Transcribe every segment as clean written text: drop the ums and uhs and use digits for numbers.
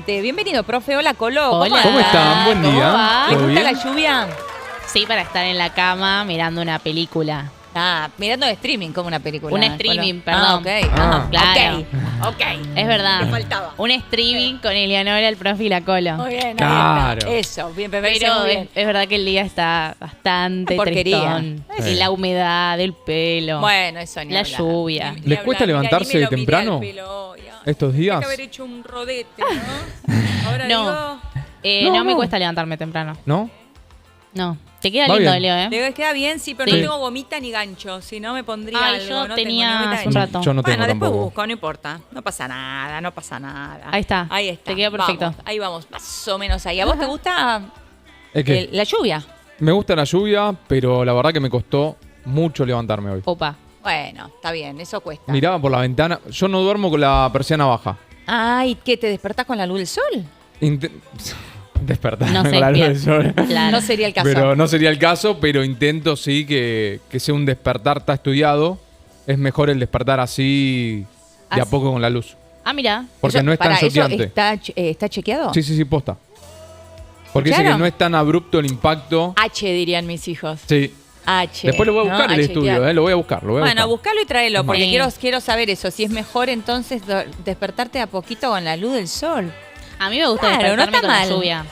adelante. Bienvenido, profe. Hola, Colo. Hola. ¿Cómo están? Buen ¿Cómo día. va? ¿Le ¿Todo gusta bien? la lluvia? Sí, para estar en la cama mirando una película. Mirando de streaming como una película. Un streaming, Colo. perdón. Ok. Claro. Ok. Es verdad. Me faltaba. Un streaming con Eleonora, el profe y la Colo. Muy bien. Claro. Ahí está. Eso, bien, me parece Pero muy bien. es verdad que el día está bastante Una porquería. tristón. Sí. Y la humedad, el pelo. Bueno, eso ni La hablar. lluvia. Ni ¿Les hablar. cuesta Mira, levantarse ni me lo miré temprano al pelo hoy. estos Tenía días? que haber hecho un rodete, ¿no? Ahora No. digo... No me no. cuesta levantarme temprano. ¿No? No. Te queda Va lindo, bien. Leo, ¿eh? Le queda bien, sí, pero Sí. no tengo gomita ni gancho. Si no, me pondría Ay, algo. yo no tenía tengo ni gomita hace ni un gancho. rato. Yo no tengo Bueno, después tampoco. busco, no importa. No pasa nada, no pasa nada. Ahí está. Ahí está. Te queda perfecto. Vamos, ahí vamos, más o menos ahí. ¿A vos te gusta Es que la lluvia? me gusta la lluvia, pero la verdad que me costó mucho levantarme hoy. Opa. Bueno, está bien, eso cuesta. Miraba por la ventana. Yo no duermo con la persiana baja. Ay, ¿qué? ¿Te despertás con la luz del sol? Despertarme No con sé, la luz bien. del sol. Claro. No sería el caso. Pero no sería el caso, pero intento sí que sea un despertar, está estudiado. Es mejor el despertar así de a Así. poco con la luz. Ah, mira. Porque Eso- no es tan pará, ¿eso choqueante. está chequeado? Sí, posta. Porque dice que ¿Escucharon? no es tan abrupto el impacto. H dirían mis hijos. Sí. H. Después lo voy a buscar ¿no? el A estudio, chequear. lo voy a buscar. Bueno, buscalo y tráelo, porque Sí. quiero saber eso. Si es mejor entonces despertarte a poquito con la luz del sol. A mí me gusta Claro, no despertarme está con mal. la lluvia.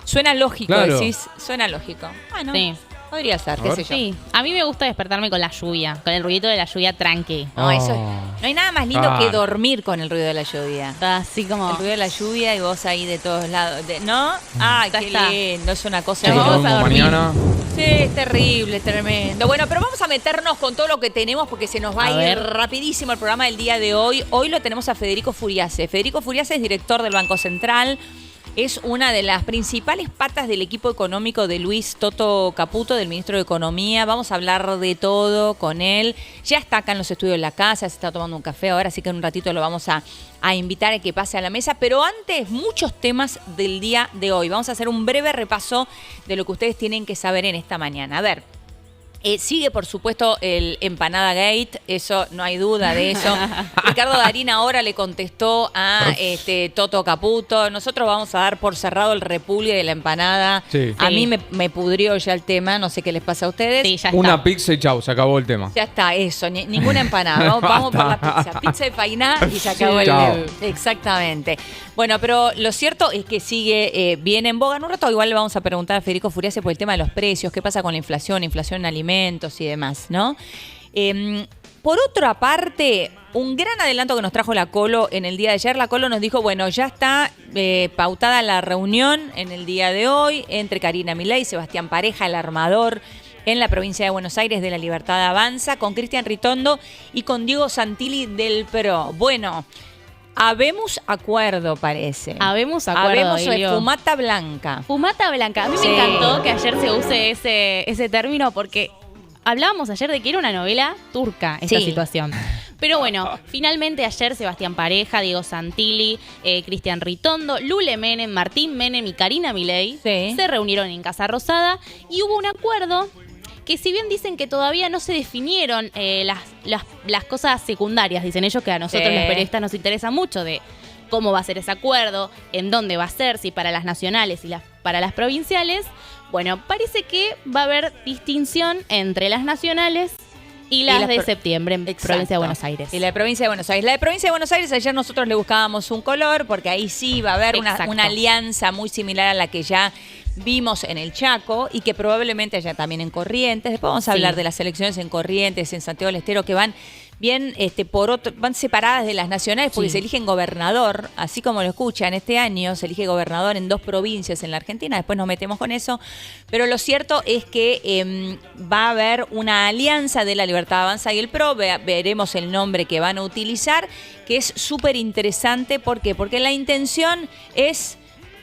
Suena lógico, Claro. decís. Suena lógico. Bueno, Sí. podría ser, A qué ver. sé yo. Sí, a mí me gusta despertarme con la lluvia, con el ruidito de la lluvia tranqui. No, eso Oh. no hay nada más lindo Ah. que dormir con el ruido de la lluvia. Así como... El ruido de la lluvia y vos ahí de todos lados. ¿No? Ay, Ya qué está. lindo. Es una cosa. Nos Nos vamos a vemos dormir. mañana. Sí, es terrible, es tremendo. Bueno, pero vamos a meternos con todo lo que tenemos porque se nos va A a ir ver. rapidísimo el programa del día de hoy. Hoy lo tenemos a Federico Furiase. Federico Furiase es director del Banco Central. Es una de las principales patas del equipo económico de Luis Toto Caputo, del ministro de Economía. Vamos a hablar de todo con él. Ya está acá en los estudios de la casa, se está tomando un café ahora, así que en un ratito lo vamos a invitar a que pase a la mesa. Pero antes, muchos temas del día de hoy. Vamos a hacer un breve repaso de lo que ustedes tienen que saber en esta mañana. A ver. Sigue, por supuesto, el Empanada Gate, eso no hay duda de eso. Ricardo Darín ahora le contestó a Toto Caputo. Nosotros vamos a dar por cerrado el repulgue de la empanada. Sí. A Sí. mí me pudrió ya el tema, no sé qué les pasa a ustedes. Sí, ya está. Una pizza y chau, se acabó el tema. Ya está, eso, ninguna empanada. Vamos por la pizza. Pizza de painá y se acabó el Chao. tema. Exactamente. Bueno, pero lo cierto es que sigue bien en boga. En un rato igual le vamos a preguntar a Federico Furiase por el tema de los precios, qué pasa con la inflación en alimentos y demás, ¿no? Por otra parte, un gran adelanto que nos trajo la Colo en el día de ayer. La Colo nos dijo, bueno, ya está pautada la reunión en el día de hoy entre Karina Milei, Sebastián Pareja, el armador en la provincia de Buenos Aires de la Libertad Avanza, con Cristian Ritondo y con Diego Santilli del PRO. Bueno, habemos acuerdo, parece. Habemos acuerdo, Habemos Elio. fumata blanca. Fumata blanca. A mí Sí. me encantó que ayer se use ese término porque hablábamos ayer de que era una novela turca esta Sí. situación. Pero bueno, finalmente ayer Sebastián Pareja, Diego Santilli, Cristian Ritondo, Lule Menem, Martín Menem y Karina Milei Sí. se reunieron en Casa Rosada y hubo un acuerdo que, si bien dicen que todavía no se definieron las cosas secundarias, dicen ellos, que a nosotros Sí. los periodistas nos interesa mucho, de cómo va a ser ese acuerdo, en dónde va a ser, si para las nacionales y para las provinciales. Bueno, parece que va a haber distinción entre las nacionales y las de septiembre en Exacto. provincia de Buenos Aires. Y la de provincia de Buenos Aires. La de provincia de Buenos Aires, ayer nosotros le buscábamos un color, porque ahí sí va a haber Exacto. una alianza muy similar a la que ya vimos en el Chaco y que probablemente haya también en Corrientes. Después vamos a Sí. hablar de las elecciones en Corrientes, en Santiago del Estero, que van bien van separadas de las nacionales porque Sí. se eligen gobernador, así como lo escuchan. Este año se elige gobernador en 2 provincias en la Argentina, después nos metemos con eso. Pero lo cierto es que va a haber una alianza de la Libertad Avanza y el PRO. Veremos el nombre que van a utilizar, que es súper interesante. ¿Por qué? Porque la intención es,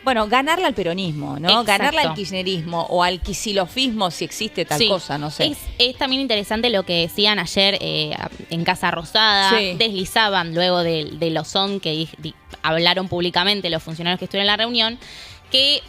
bueno, ganarle al peronismo, ¿no? Exacto. Ganarle al kirchnerismo o al quisilofismo, si existe tal Sí. cosa, no sé. Es también interesante lo que decían ayer en Casa Rosada. Sí. Deslizaban luego del osón que hablaron públicamente los funcionarios que estuvieron en la reunión, que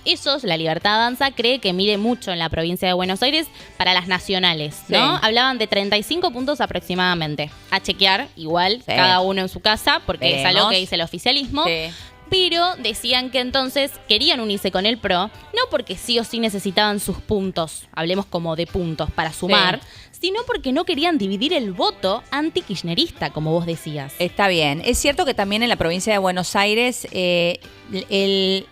la Libertad Avanza, cree que mide mucho en la provincia de Buenos Aires para las nacionales, ¿no? Sí. Hablaban de 35 puntos aproximadamente. A chequear, igual, Sí. cada uno en su casa, porque es algo Veremos. que dice el oficialismo. Sí. pero decían que entonces querían unirse con el PRO, no porque sí o sí necesitaban sus puntos, hablemos como de puntos para sumar, sino porque no querían dividir el voto anti-kirchnerista, como vos decías. Está bien. Es cierto que también en la provincia de Buenos Aires el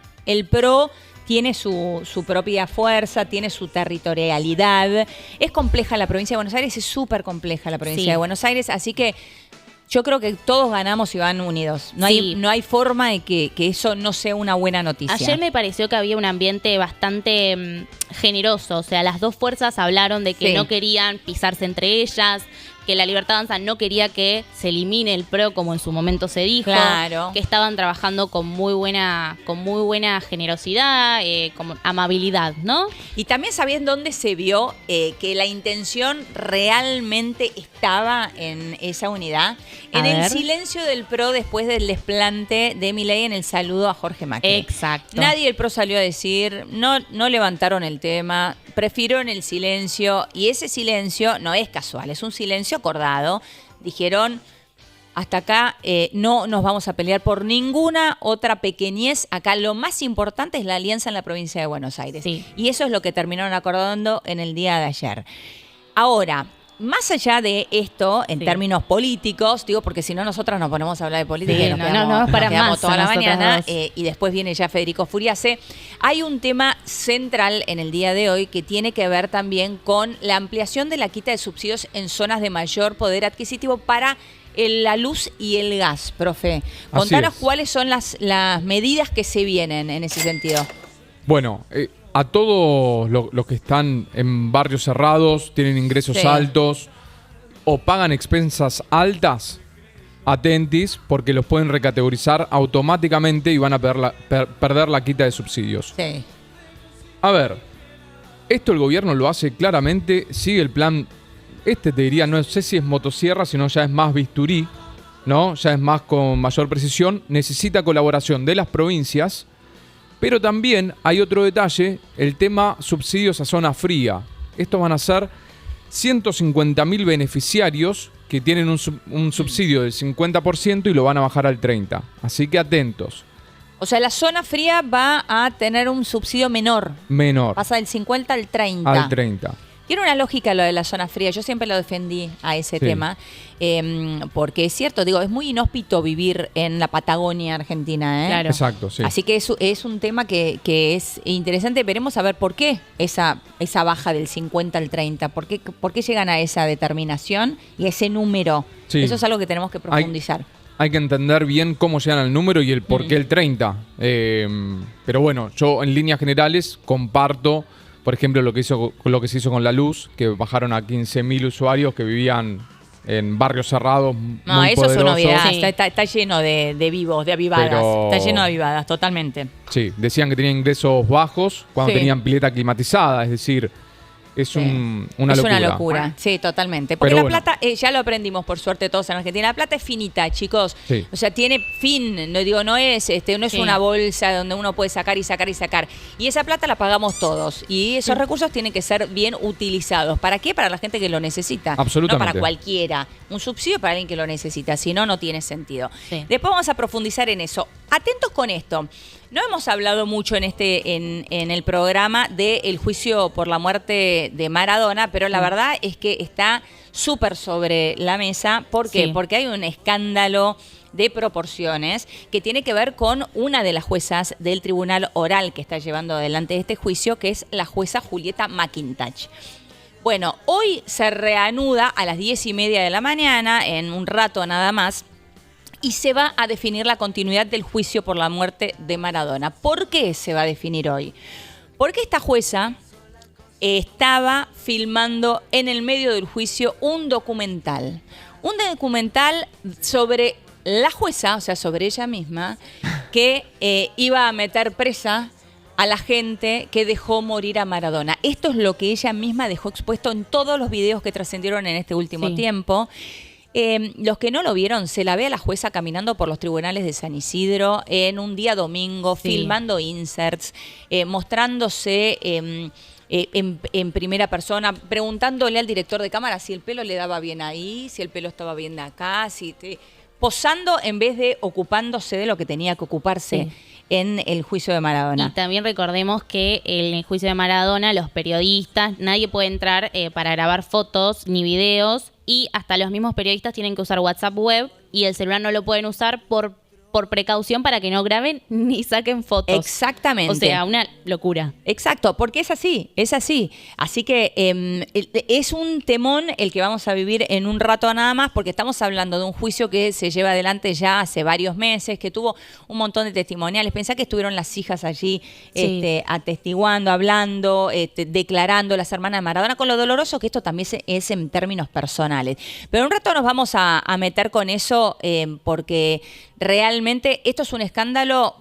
PRO tiene su propia fuerza, tiene su territorialidad. Es compleja la provincia de Buenos Aires, es súper compleja la provincia de Buenos Aires, así que yo creo que todos ganamos si van unidos. No hay forma de que eso no sea una buena noticia. Ayer me pareció que había un ambiente bastante generoso. O sea, las dos fuerzas hablaron de que no querían pisarse entre ellas, que la Libertad Avanza no quería que se elimine el PRO, como en su momento se dijo. Claro. Que estaban trabajando con muy buena generosidad, con amabilidad, ¿no? Y también sabían dónde se vio que la intención realmente estaba en esa unidad. En el silencio del PRO después del desplante de Milei en el saludo a Jorge Macri. Exacto. Nadie del PRO salió a decir, no levantaron el tema, prefirieron el silencio, y ese silencio no es casual, es un silencio acordado. Dijeron, hasta acá no nos vamos a pelear por ninguna otra pequeñez. Acá lo más importante es la alianza en la provincia de Buenos Aires. Sí. Y eso es lo que terminaron acordando en el día de ayer. Ahora, más allá de esto, en términos políticos, digo, porque si no nosotras nos ponemos a hablar de política y nos quedamos más toda la mañana, dos. y después viene ya Federico Furiase. Hay un tema central en el día de hoy que tiene que ver también con la ampliación de la quita de subsidios en zonas de mayor poder adquisitivo para la luz y el gas, profe. Contanos cuáles son las medidas que se vienen en ese sentido. Bueno, a todos los que están en barrios cerrados, tienen ingresos altos o pagan expensas altas, atentis, porque los pueden recategorizar automáticamente y van a perder la quita de subsidios. Sí. A ver, esto el gobierno lo hace claramente, sigue el plan. Te diría, no sé si es motosierra, sino ya es más bisturí, ¿no? Ya es más con mayor precisión. Necesita colaboración de las provincias, pero también hay otro detalle, el tema subsidios a zona fría. Estos van a ser 150.000 beneficiarios que tienen un subsidio del 50% y lo van a bajar al 30%. Así que atentos. O sea, la zona fría va a tener un subsidio menor. Menor. Pasa del 50 al 30. Al 30. Tiene una lógica lo de la zona fría. Yo siempre lo defendí a ese tema. Porque es cierto, digo, es muy inhóspito vivir en la Patagonia Argentina. Claro. Exacto, sí. Así que es un tema que es interesante. Veremos a ver por qué esa baja del 50 al 30. ¿Por qué llegan a esa determinación y a ese número? Sí. Eso es algo que tenemos que profundizar. Hay que entender bien cómo llegan al número y el por qué el 30. Pero bueno, yo en líneas generales comparto, por ejemplo, lo que se hizo con la luz, que bajaron a 15.000 usuarios que vivían en barrios cerrados. No, muy eso es una poderosos. novedad. Sí. Está lleno de vivos, de avivadas. Pero- Está lleno de avivadas, totalmente. Sí, decían que tenían ingresos bajos cuando Sí. tenían pileta climatizada, es decir, es una locura. Sí, totalmente. Porque Pero la bueno. plata, ya lo aprendimos por suerte todos en Argentina, la plata es finita, chicos. Sí. O sea, tiene fin, no es Sí. una bolsa donde uno puede sacar y sacar y sacar. Y esa plata la pagamos todos. Y esos recursos tienen que ser bien utilizados. ¿Para qué? Para la gente que lo necesita. Absolutamente. No para cualquiera. Un subsidio para alguien que lo necesita. Si no, no tiene sentido. Sí. Después vamos a profundizar en eso. Atentos con esto. No hemos hablado mucho en el programa del juicio por la muerte de Maradona, pero la verdad es que está súper sobre la mesa. ¿Por qué? Sí. Porque hay un escándalo de proporciones que tiene que ver con una de las juezas del tribunal oral que está llevando adelante este juicio, que es la jueza Julieta McIntosh. Bueno, hoy se reanuda a las 10:30 de la mañana, en un rato nada más, y se va a definir la continuidad del juicio por la muerte de Maradona. ¿Por qué se va a definir hoy? Porque esta jueza estaba filmando en el medio del juicio un documental. Un documental sobre la jueza, o sea, sobre ella misma, que iba a meter presa a la gente que dejó morir a Maradona. Esto es lo que ella misma dejó expuesto en todos los videos que trascendieron en este último tiempo. Los que no lo vieron, se la ve a la jueza caminando por los tribunales de San Isidro en un día domingo, filmando inserts, mostrándose en primera persona, preguntándole al director de cámara si el pelo le daba bien ahí, si el pelo estaba bien de acá, posando en vez de ocupándose de lo que tenía que ocuparse en el juicio de Maradona. Y también recordemos que en el juicio de Maradona los periodistas, nadie puede entrar para grabar fotos ni videos y hasta los mismos periodistas tienen que usar WhatsApp web y el celular no lo pueden usar por precaución para que no graben ni saquen fotos. Exactamente. O sea, una locura. Exacto, porque es así, es así. Así que es un temón el que vamos a vivir en un rato nada más, porque estamos hablando de un juicio que se lleva adelante ya hace varios meses, que tuvo un montón de testimoniales. Pensá que estuvieron las hijas allí atestiguando, hablando, declarando, las hermanas de Maradona, con lo doloroso que esto también es en términos personales. Pero un rato nos vamos a meter con eso porque realmente esto es un escándalo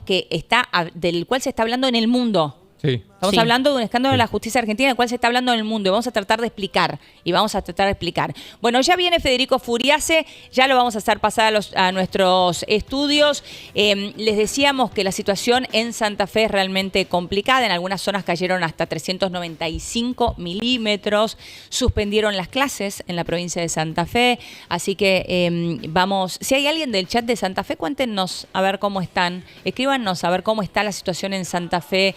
del cual se está hablando en el mundo. Sí. Estamos hablando de un escándalo de la justicia argentina del cual se está hablando en el mundo y vamos a tratar de explicar. Bueno, ya viene Federico Furiase, ya lo vamos a hacer pasar a nuestros estudios. Les decíamos que la situación en Santa Fe es realmente complicada. En algunas zonas cayeron hasta 395 milímetros. Suspendieron las clases en la provincia de Santa Fe. Así que vamos, si hay alguien del chat de Santa Fe, cuéntenos a ver cómo están. Escríbanos a ver cómo está la situación en Santa Fe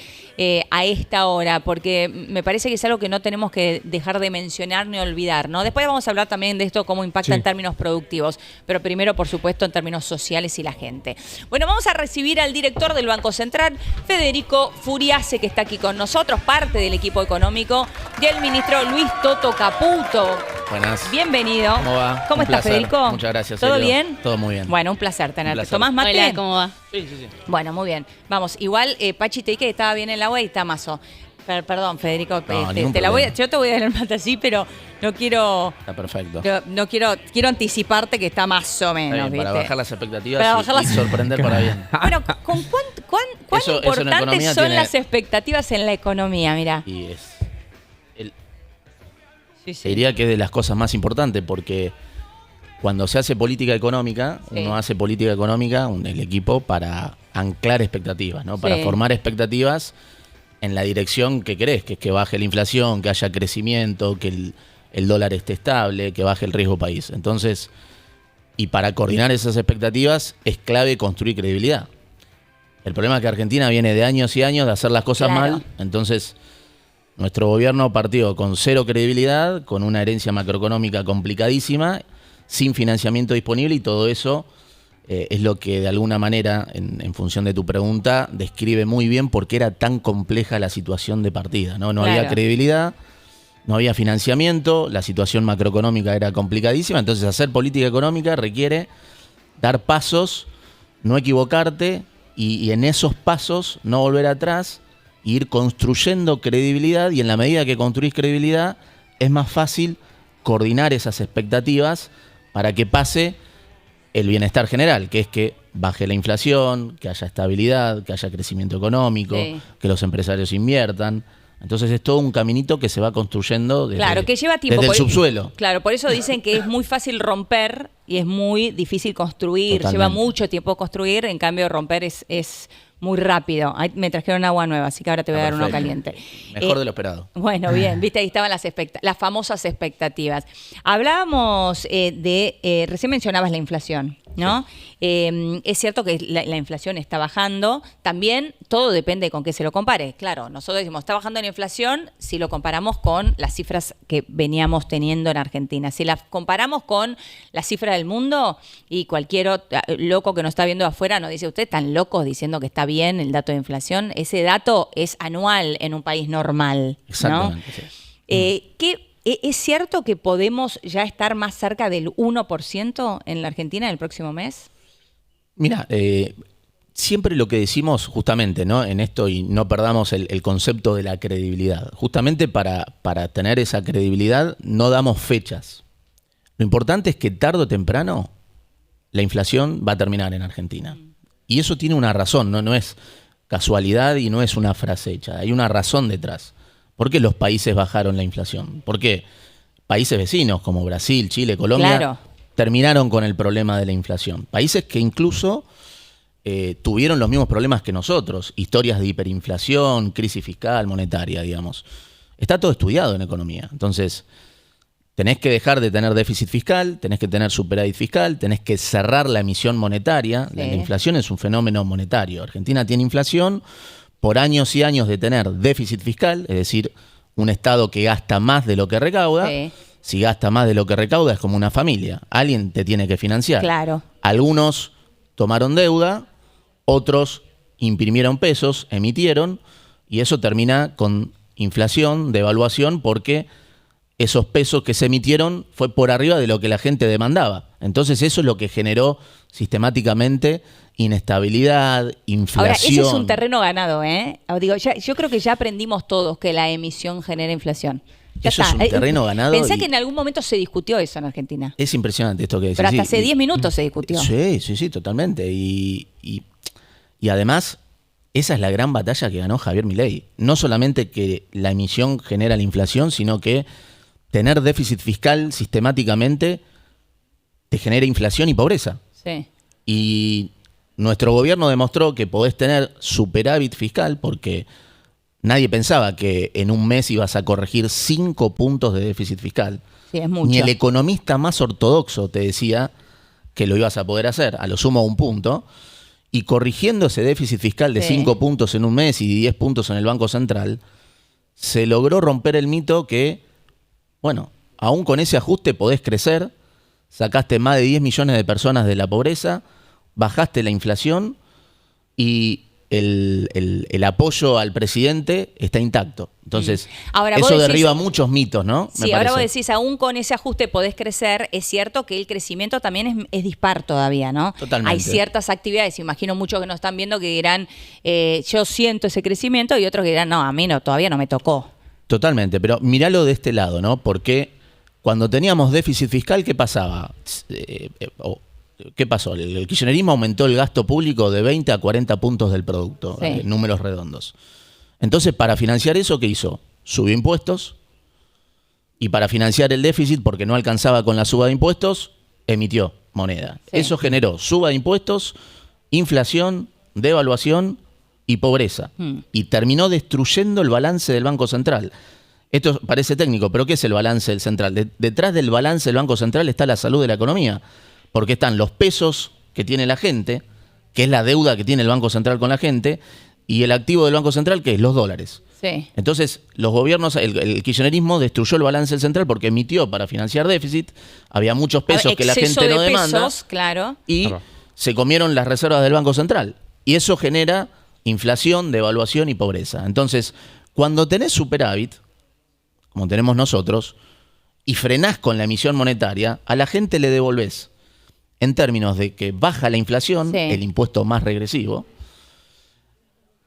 a esta hora, porque me parece que es algo que no tenemos que dejar de mencionar ni olvidar, ¿no? Después vamos a hablar también de esto, cómo impacta en términos productivos, pero primero, por supuesto, en términos sociales y la gente. Bueno, vamos a recibir al director del Banco Central, Federico Furiase, que está aquí con nosotros, parte del equipo económico, y el ministro Luis Toto Caputo. Buenas. Bienvenido. ¿Cómo va? ¿Cómo estás, Federico? Muchas gracias. ¿Todo Elio. bien? Todo muy bien. Bueno, un placer tenerte. placer. ¿Tomás mate? Hola, ¿cómo va? Sí. Bueno, muy bien. Vamos, igual Pachi te dije que estaba bien el agua y está mazo. Perdón, Federico, ningún problema. yo te voy a dar el mate así, pero no quiero. Está perfecto. Quiero anticiparte que está más o menos, Está bien, ¿viste? para bajar las expectativas Para bajar y sorprender para bien. Bueno, ¿con cuán Eso en importantes economía son tiene- las expectativas en la economía? Mira. Y te diría que es de las cosas más importantes porque cuando se hace política económica, uno hace política económica, el equipo, para anclar expectativas, ¿no? Para formar expectativas en la dirección que querés, que es que baje la inflación, que haya crecimiento, que el dólar esté estable, que baje el riesgo país. Entonces, y para coordinar esas expectativas es clave construir credibilidad. El problema es que Argentina viene de años y años de hacer las cosas mal, entonces nuestro gobierno partió con cero credibilidad, con una herencia macroeconómica complicadísima, sin financiamiento disponible y todo eso es lo que de alguna manera, en función de tu pregunta, describe muy bien por qué era tan compleja la situación de partida, ¿no? No había credibilidad, no había financiamiento, la situación macroeconómica era complicadísima, entonces hacer política económica requiere dar pasos, no equivocarte y en esos pasos no volver atrás, ir construyendo credibilidad y en la medida que construís credibilidad es más fácil coordinar esas expectativas para que pase el bienestar general, que es que baje la inflación, que haya estabilidad, que haya crecimiento económico, que los empresarios inviertan. Entonces es todo un caminito que se va construyendo desde, que lleva tiempo, desde el subsuelo. Claro, por eso dicen que es muy fácil romper y es muy difícil construir. Totalmente. Lleva mucho tiempo construir, en cambio romper es muy rápido. Ay, me trajeron agua nueva, así que ahora te voy a dar uno Perfecto. caliente. Mejor de lo esperado. Bueno, bien, viste, ahí estaban las famosas expectativas. Hablábamos recién mencionabas la inflación, ¿no? Es cierto que la inflación está bajando, también todo depende con qué se lo compare. Claro, nosotros decimos, está bajando la inflación si lo comparamos con las cifras que veníamos teniendo en Argentina. Si las comparamos con la cifra del mundo y cualquier loco que nos está viendo afuera nos dice, ustedes están locos diciendo que está bien el dato de inflación, ese dato es anual en un país normal, ¿no? Exactamente. Sí. ¿Es cierto que podemos ya estar más cerca del 1% en la Argentina en el próximo mes? Mira, siempre lo que decimos justamente, ¿no? En esto, y no perdamos el concepto de la credibilidad. Justamente para tener esa credibilidad no damos fechas. Lo importante es que tarde o temprano la inflación va a terminar en Argentina. Y eso tiene una razón, no es casualidad y no es una frase hecha. Hay una razón detrás. ¿Por qué los países bajaron la inflación? Porque países vecinos como Brasil, Chile, Colombia terminaron con el problema de la inflación. Países que incluso tuvieron los mismos problemas que nosotros. Historias de hiperinflación, crisis fiscal, monetaria, digamos. Está todo estudiado en economía. Entonces, tenés que dejar de tener déficit fiscal, tenés que tener superávit fiscal, tenés que cerrar la emisión monetaria. Sí. La inflación es un fenómeno monetario. Argentina tiene inflación por años y años de tener déficit fiscal, es decir, un Estado que gasta más de lo que recauda. Sí. Si gasta más de lo que recauda es como una familia. Alguien te tiene que financiar. Claro. Algunos tomaron deuda, otros imprimieron pesos, emitieron, y eso termina con inflación, devaluación, porque esos pesos que se emitieron fue por arriba de lo que la gente demandaba. Entonces eso es lo que generó sistemáticamente inestabilidad, inflación. Ahora, ese es un terreno ganado, ¿eh? Digo, yo creo que ya aprendimos todos que la emisión genera inflación. Ya Eso está. es un terreno ganado. Pensé y que en algún momento se discutió eso en Argentina. es impresionante esto que decís. Pero hasta sí, hace 10 minutos se discutió. Sí, totalmente. Y además, esa es la gran batalla que ganó Javier Milei. No solamente que la emisión genera la inflación, sino que tener déficit fiscal sistemáticamente te genera inflación y pobreza. Sí. Y nuestro gobierno demostró que podés tener superávit fiscal porque nadie pensaba que en un mes ibas a corregir 5 puntos de déficit fiscal. Sí, es mucho. Ni el economista más ortodoxo te decía que lo ibas a poder hacer, a lo sumo 1 punto. Y corrigiendo ese déficit fiscal de 5 puntos en un mes y 10 puntos en el Banco Central, se logró romper el mito que, bueno, aún con ese ajuste podés crecer, sacaste más de 10 millones de personas de la pobreza, bajaste la inflación y el apoyo al presidente está intacto. Entonces, Ahora, eso vos decís- derriba muchos mitos, ¿no? Sí, ahora vos decís, aún con ese ajuste podés crecer. Es cierto que el crecimiento también es dispar todavía, ¿no? Totalmente. Hay ciertas actividades, imagino muchos que nos están viendo que dirán, yo siento ese crecimiento, y otros que dirán, no, a mí no, todavía no me tocó. Totalmente, pero míralo de este lado, ¿no? Porque cuando teníamos déficit fiscal, ¿qué pasaba? ¿Qué pasó? El kirchnerismo aumentó el gasto público de 20 a 40 puntos del producto, Sí. números redondos. Entonces, para financiar eso, ¿qué hizo? Subió impuestos, y para financiar el déficit, porque no alcanzaba con la suba de impuestos, emitió moneda. Sí. Eso generó suba de impuestos, inflación, devaluación y pobreza. Y terminó destruyendo el balance del Banco Central. Esto parece técnico, pero ¿qué es el balance del central? Detrás del balance del Banco Central está la salud de la economía, porque están los pesos que tiene la gente, que es la deuda que tiene el Banco Central con la gente, y el activo del Banco Central, que es los dólares. Sí. Entonces, los gobiernos, el kirchnerismo destruyó el balance del central porque emitió para financiar déficit, había muchos pesos que la Exceso gente no de demanda, pesos, claro. y Claro. se comieron las reservas del Banco Central. Y eso genera inflación, devaluación y pobreza. Entonces, cuando tenés superávit, como tenemos nosotros, y frenás con la emisión monetaria, a la gente le devolvés, en términos de que baja la inflación, Sí. el impuesto más regresivo.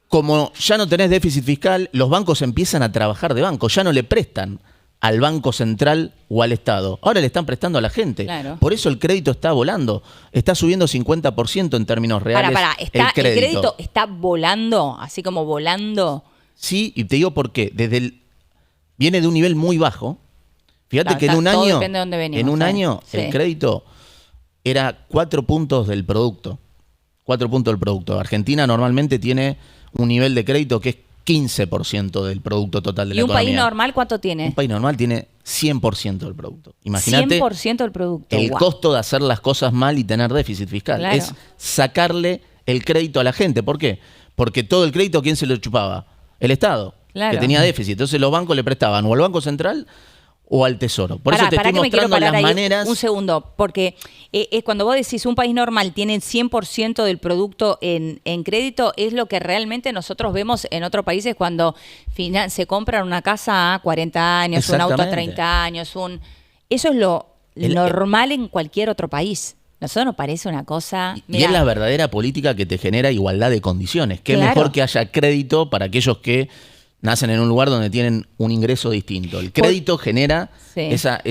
Como ya no tenés déficit fiscal, los bancos empiezan a trabajar de banco, ya no le prestan al Banco Central o al Estado. Ahora le están prestando a la gente. Claro. Por eso el crédito está volando. Está subiendo 50% en términos reales. ¿El crédito está volando? Así como volando. Sí, y te digo por qué. Viene de un nivel muy bajo. Fíjate Claro, que en un todo año, depende de dónde venimos, en un sí. año Sí. el crédito era 4 puntos del producto. 4 puntos del producto. Argentina normalmente tiene un nivel de crédito que es 15% del producto total de la ¿Y un economía. país normal cuánto Un tiene? país normal tiene 100% del producto. Imagínate 100% del producto. el Guau. costo de hacer las cosas mal y tener déficit fiscal. Claro. Es sacarle el crédito a la gente. ¿Por qué? Porque todo el crédito, ¿quién se lo chupaba? El Estado, Claro. que tenía déficit. Entonces los bancos le prestaban o al Banco Central o al Tesoro. Por Pará, eso te pará estoy que me quiero mostrando parar las ahí maneras. un segundo, porque cuando vos decís un país normal tiene 100% del producto en crédito, es lo que realmente nosotros vemos en otros países cuando se compran una casa a 40 años, un auto a Exactamente. 30 años, eso es lo El- normal en cualquier otro país. Nosotros nos parece una cosa... Y mirá, es la verdadera política que te genera igualdad de condiciones. Qué Claro. mejor que haya crédito para aquellos que nacen en un lugar donde tienen un ingreso distinto. El crédito genera Sí. esa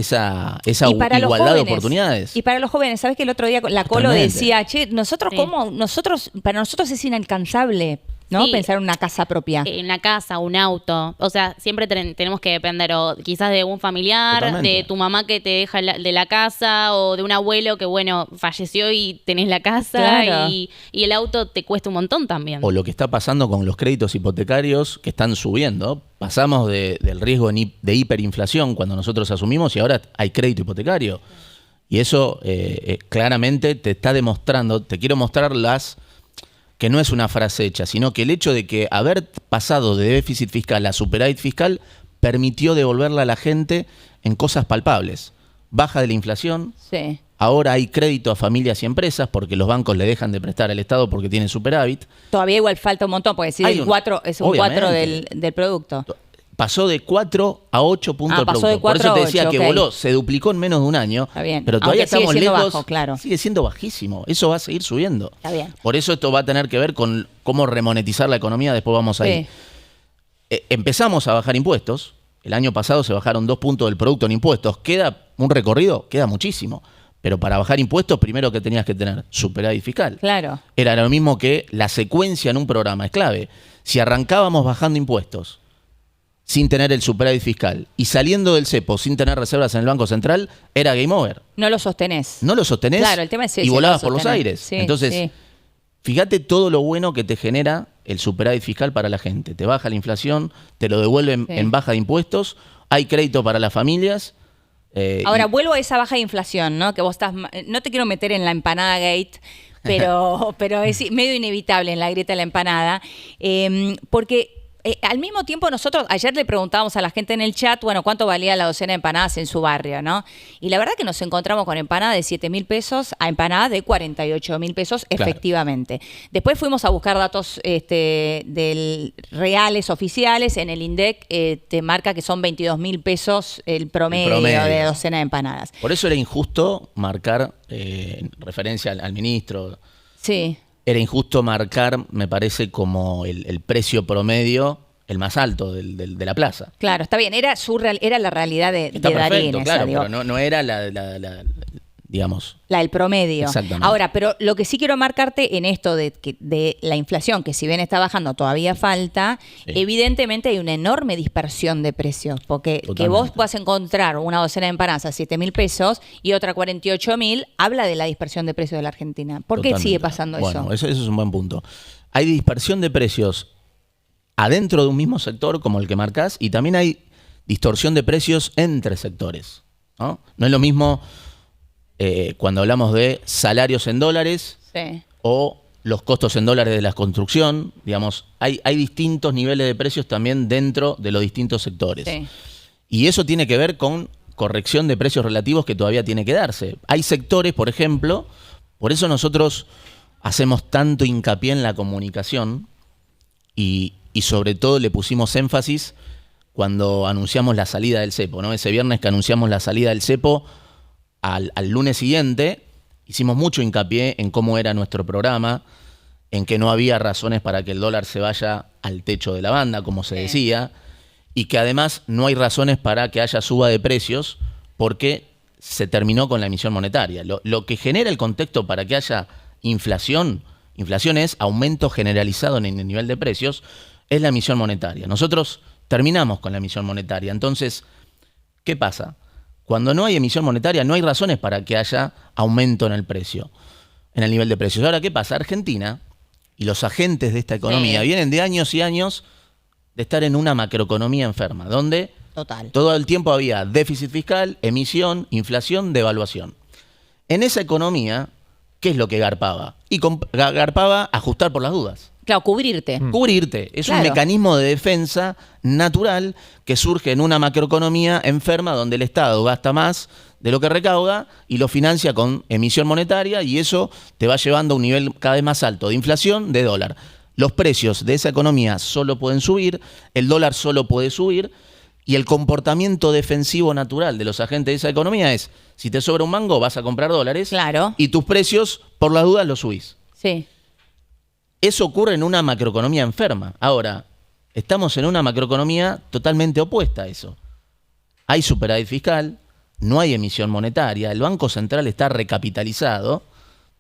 Y para los igualdad de jóvenes, oportunidades. Y para los jóvenes, ¿sabes que el otro día la Colo Totalmente. decía, che, nosotros Sí. para nosotros es inalcanzable ¿no? Sí. Pensar en una casa propia. En una casa, un auto. O sea, siempre tenemos que depender o quizás de un familiar, Totalmente. de tu mamá que te deja de la casa o de un abuelo que, bueno, falleció y tenés la casa Claro. y el auto te cuesta un montón también. O lo que está pasando con los créditos hipotecarios que están subiendo. Pasamos del riesgo de hiperinflación cuando nosotros asumimos y ahora hay crédito hipotecario. Y eso claramente te está demostrando, te quiero mostrar que no es una frase hecha, sino que el hecho de que haber pasado de déficit fiscal a superávit fiscal permitió devolverle a la gente en cosas palpables. Baja de la inflación, Sí. ahora hay crédito a familias y empresas porque los bancos le dejan de prestar al Estado porque tienen superávit. Todavía igual falta un montón, porque si Hay el un- 4 es un 4 obviamente. del producto. Pasó de 4 a 8 puntos Ah, el pasó producto. de 4 Por eso te a decía 8, que ok. voló, se duplicó en menos de un año. Está bien. Pero todavía Aunque sigue estamos siendo lejos. bajo, claro. Sigue siendo bajísimo. Eso va a seguir subiendo. Está bien. Por eso esto va a tener que ver con cómo remonetizar la economía. Después vamos ahí. Sí. Empezamos a bajar impuestos. El año pasado se bajaron 2 puntos del producto en impuestos. ¿Queda un recorrido? Queda muchísimo. Pero para bajar impuestos, primero que tenías que tener superávit fiscal. Claro. Era lo mismo que la secuencia en un programa, es clave. Si arrancábamos bajando impuestos sin tener el superávit fiscal y saliendo del cepo sin tener reservas en el Banco Central, era game over. No lo sostenés. No lo sostenés Claro, el tema es ese, y volabas no por los sostener. aires. Sí, Entonces, sí. fíjate todo lo bueno que te genera el superávit fiscal para la gente. Te baja la inflación, te lo devuelven Sí. en baja de impuestos, hay crédito para las familias. Ahora, y- vuelvo a esa baja de inflación, ¿no? Que vos estás... No te quiero meter en la empanada gate, pero es medio inevitable en la grieta de la empanada, porque al mismo tiempo nosotros, ayer le preguntábamos a la gente en el chat, bueno, cuánto valía la docena de empanadas en su barrio, ¿no? Y la verdad que nos encontramos con empanadas de 7.000 pesos a empanadas de 48.000 pesos, Claro. efectivamente. Después fuimos a buscar datos reales, oficiales, en el INDEC te marca que son 22.000 pesos el promedio de docena de empanadas. Por eso era injusto marcar, en referencia al ministro, Sí. era injusto marcar, me parece, como el precio promedio el más alto de la plaza. Claro, está bien, era era la realidad de Está Darín, perfecto, esa, claro, digo, pero no era digamos... la del promedio. Exactamente. Ahora, pero lo que sí quiero marcarte en esto de la inflación, que si bien está bajando, todavía falta, Sí. evidentemente hay una enorme dispersión de precios, porque que Totalmente. vos puedas encontrar una docena de empanadas a 7.000 pesos y otra 48.000, habla de la dispersión de precios de la Argentina. ¿Por qué Totalmente. sigue pasando Bueno, eso? eso es un buen punto. Hay dispersión de precios adentro de un mismo sector, como el que marcás, y también hay distorsión de precios entre sectores. No es lo mismo cuando hablamos de salarios en dólares Sí. o los costos en dólares de la construcción. Digamos, hay distintos niveles de precios también dentro de los distintos sectores. Sí. Y eso tiene que ver con corrección de precios relativos que todavía tiene que darse. Hay sectores, por ejemplo, por eso nosotros hacemos tanto hincapié en la comunicación y sobre todo le pusimos énfasis cuando anunciamos la salida del cepo, ¿no? Ese viernes que anunciamos la salida del cepo, al lunes siguiente hicimos mucho hincapié en cómo era nuestro programa, en que no había razones para que el dólar se vaya al techo de la banda, como se decía, y que además no hay razones para que haya suba de precios porque se terminó con la emisión monetaria. Lo que genera el contexto para que haya inflación es aumento generalizado en el nivel de precios, es la emisión monetaria. Nosotros terminamos con la emisión monetaria. Entonces, ¿qué pasa? Cuando no hay emisión monetaria, no hay razones para que haya aumento en el precio, en el nivel de precios. Ahora, ¿qué pasa? Argentina y los agentes de esta economía Sí. vienen de años y años de estar en una macroeconomía enferma, donde Total. todo el tiempo había déficit fiscal, emisión, inflación, devaluación. En esa economía, ¿qué es lo que garpaba? Y garpaba ajustar por las dudas. Claro, cubrirte. Cubrirte. Es un Claro. mecanismo de defensa natural que surge en una macroeconomía enferma donde el Estado gasta más de lo que recauda y lo financia con emisión monetaria y eso te va llevando a un nivel cada vez más alto de inflación, de dólar. Los precios de esa economía solo pueden subir, el dólar solo puede subir y el comportamiento defensivo natural de los agentes de esa economía es, si te sobra un mango vas a comprar dólares Claro. y tus precios por las dudas los subís. Sí. Eso ocurre en una macroeconomía enferma. Ahora, estamos en una macroeconomía totalmente opuesta a eso. Hay superávit fiscal, no hay emisión monetaria, el Banco Central está recapitalizado,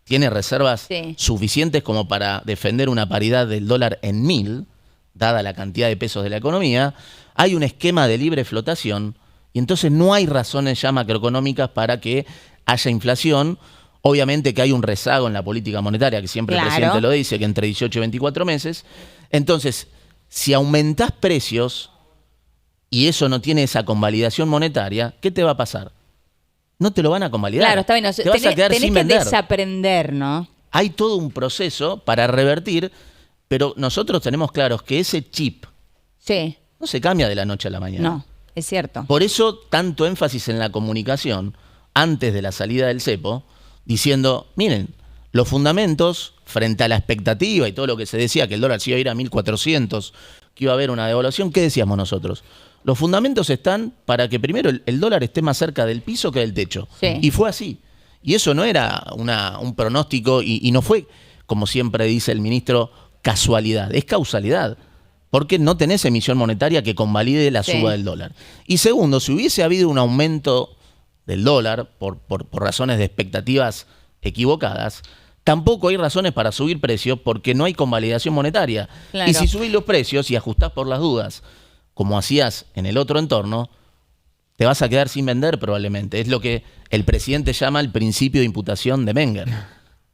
tiene reservas Sí. suficientes como para defender una paridad del dólar en 1.000, dada la cantidad de pesos de la economía. Hay un esquema de libre flotación y entonces no hay razones ya macroeconómicas para que haya inflación. Obviamente que hay un rezago en la política monetaria, que siempre Claro. el presidente lo dice, que entre 18 y 24 meses. Entonces, si aumentás precios y eso no tiene esa convalidación monetaria, ¿qué te va a pasar? No te lo van a convalidar. Claro, está bien. O sea, te vas a quedar tenés sin que vender. desaprender, ¿no? Hay todo un proceso para revertir, pero nosotros tenemos claros que ese chip Sí. no se cambia de la noche a la mañana. No, es cierto. Por eso tanto énfasis en la comunicación antes de la salida del cepo, diciendo, miren, los fundamentos frente a la expectativa y todo lo que se decía, que el dólar se iba a ir a 1.400, que iba a haber una devaluación, ¿qué decíamos nosotros? Los fundamentos están para que primero el dólar esté más cerca del piso que del techo. Sí. Y fue así. Y eso no era un pronóstico y no fue, como siempre dice el ministro, casualidad, es causalidad. Porque no tenés emisión monetaria que convalide la Sí. suba del dólar. Y segundo, si hubiese habido un aumento del dólar por razones de expectativas equivocadas, tampoco hay razones para subir precios porque no hay convalidación monetaria. Claro. Y si subís los precios y ajustás por las dudas, como hacías en el otro entorno, te vas a quedar sin vender probablemente. Es lo que el presidente llama el principio de imputación de Menger.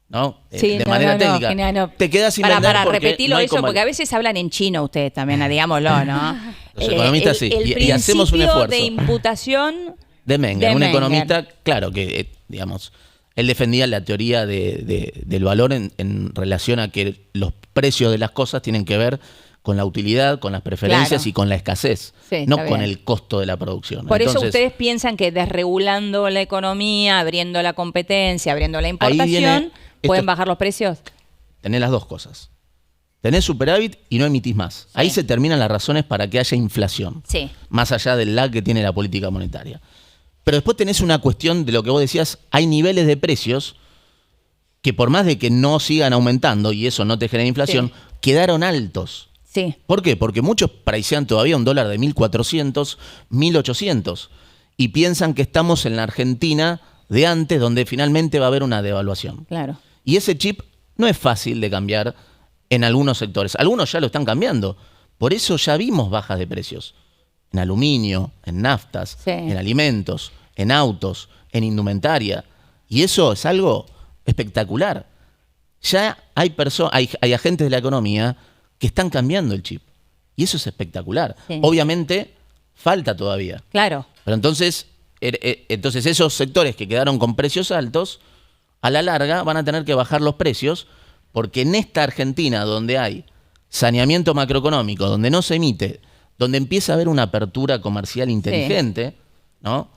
¿No? Sí, De no, manera no, técnica. genial, no. Te quedas sin Para vender porque repetirlo no hay eso, porque a convalidación. veces hablan en chino ustedes también, digámoslo, ¿no? Los economistas sí, y hacemos un principio esfuerzo. de imputación De Menger, de un Menger. economista, claro, que, digamos, él defendía la teoría del valor en relación a que los precios de las cosas tienen que ver con la utilidad, con las preferencias Claro. y con la escasez, Sí, no está con bien. el costo de la producción. Por eso Entonces, ustedes piensan que desregulando la economía, abriendo la competencia, abriendo la Ahí importación, viene- ¿pueden esto- bajar los precios? tenés las dos cosas. Tenés superávit y no emitís más. Ahí se terminan las razones para que haya inflación. Sí. Más allá del lag que tiene la política monetaria. Pero después tenés una cuestión de lo que vos decías, hay niveles de precios que por más de que no sigan aumentando y eso no te genera inflación, quedaron altos. Sí. ¿Por qué? Porque muchos pricean todavía un dólar de 1.400, 1.800 y piensan que estamos en la Argentina de antes donde finalmente va a haber una devaluación. Claro. Y ese chip no es fácil de cambiar en algunos sectores. Algunos ya lo están cambiando. Por eso ya vimos bajas de precios. En aluminio, en naftas, Sí. en alimentos, en autos, en indumentaria. Y eso es algo espectacular. Ya hay agentes de la economía que están cambiando el chip. Y eso es espectacular. Sí. Obviamente, falta todavía. Claro. Pero entonces esos sectores que quedaron con precios altos, a la larga van a tener que bajar los precios, porque en esta Argentina donde hay saneamiento macroeconómico, donde no se emite, donde empieza a haber una apertura comercial inteligente, ¿no?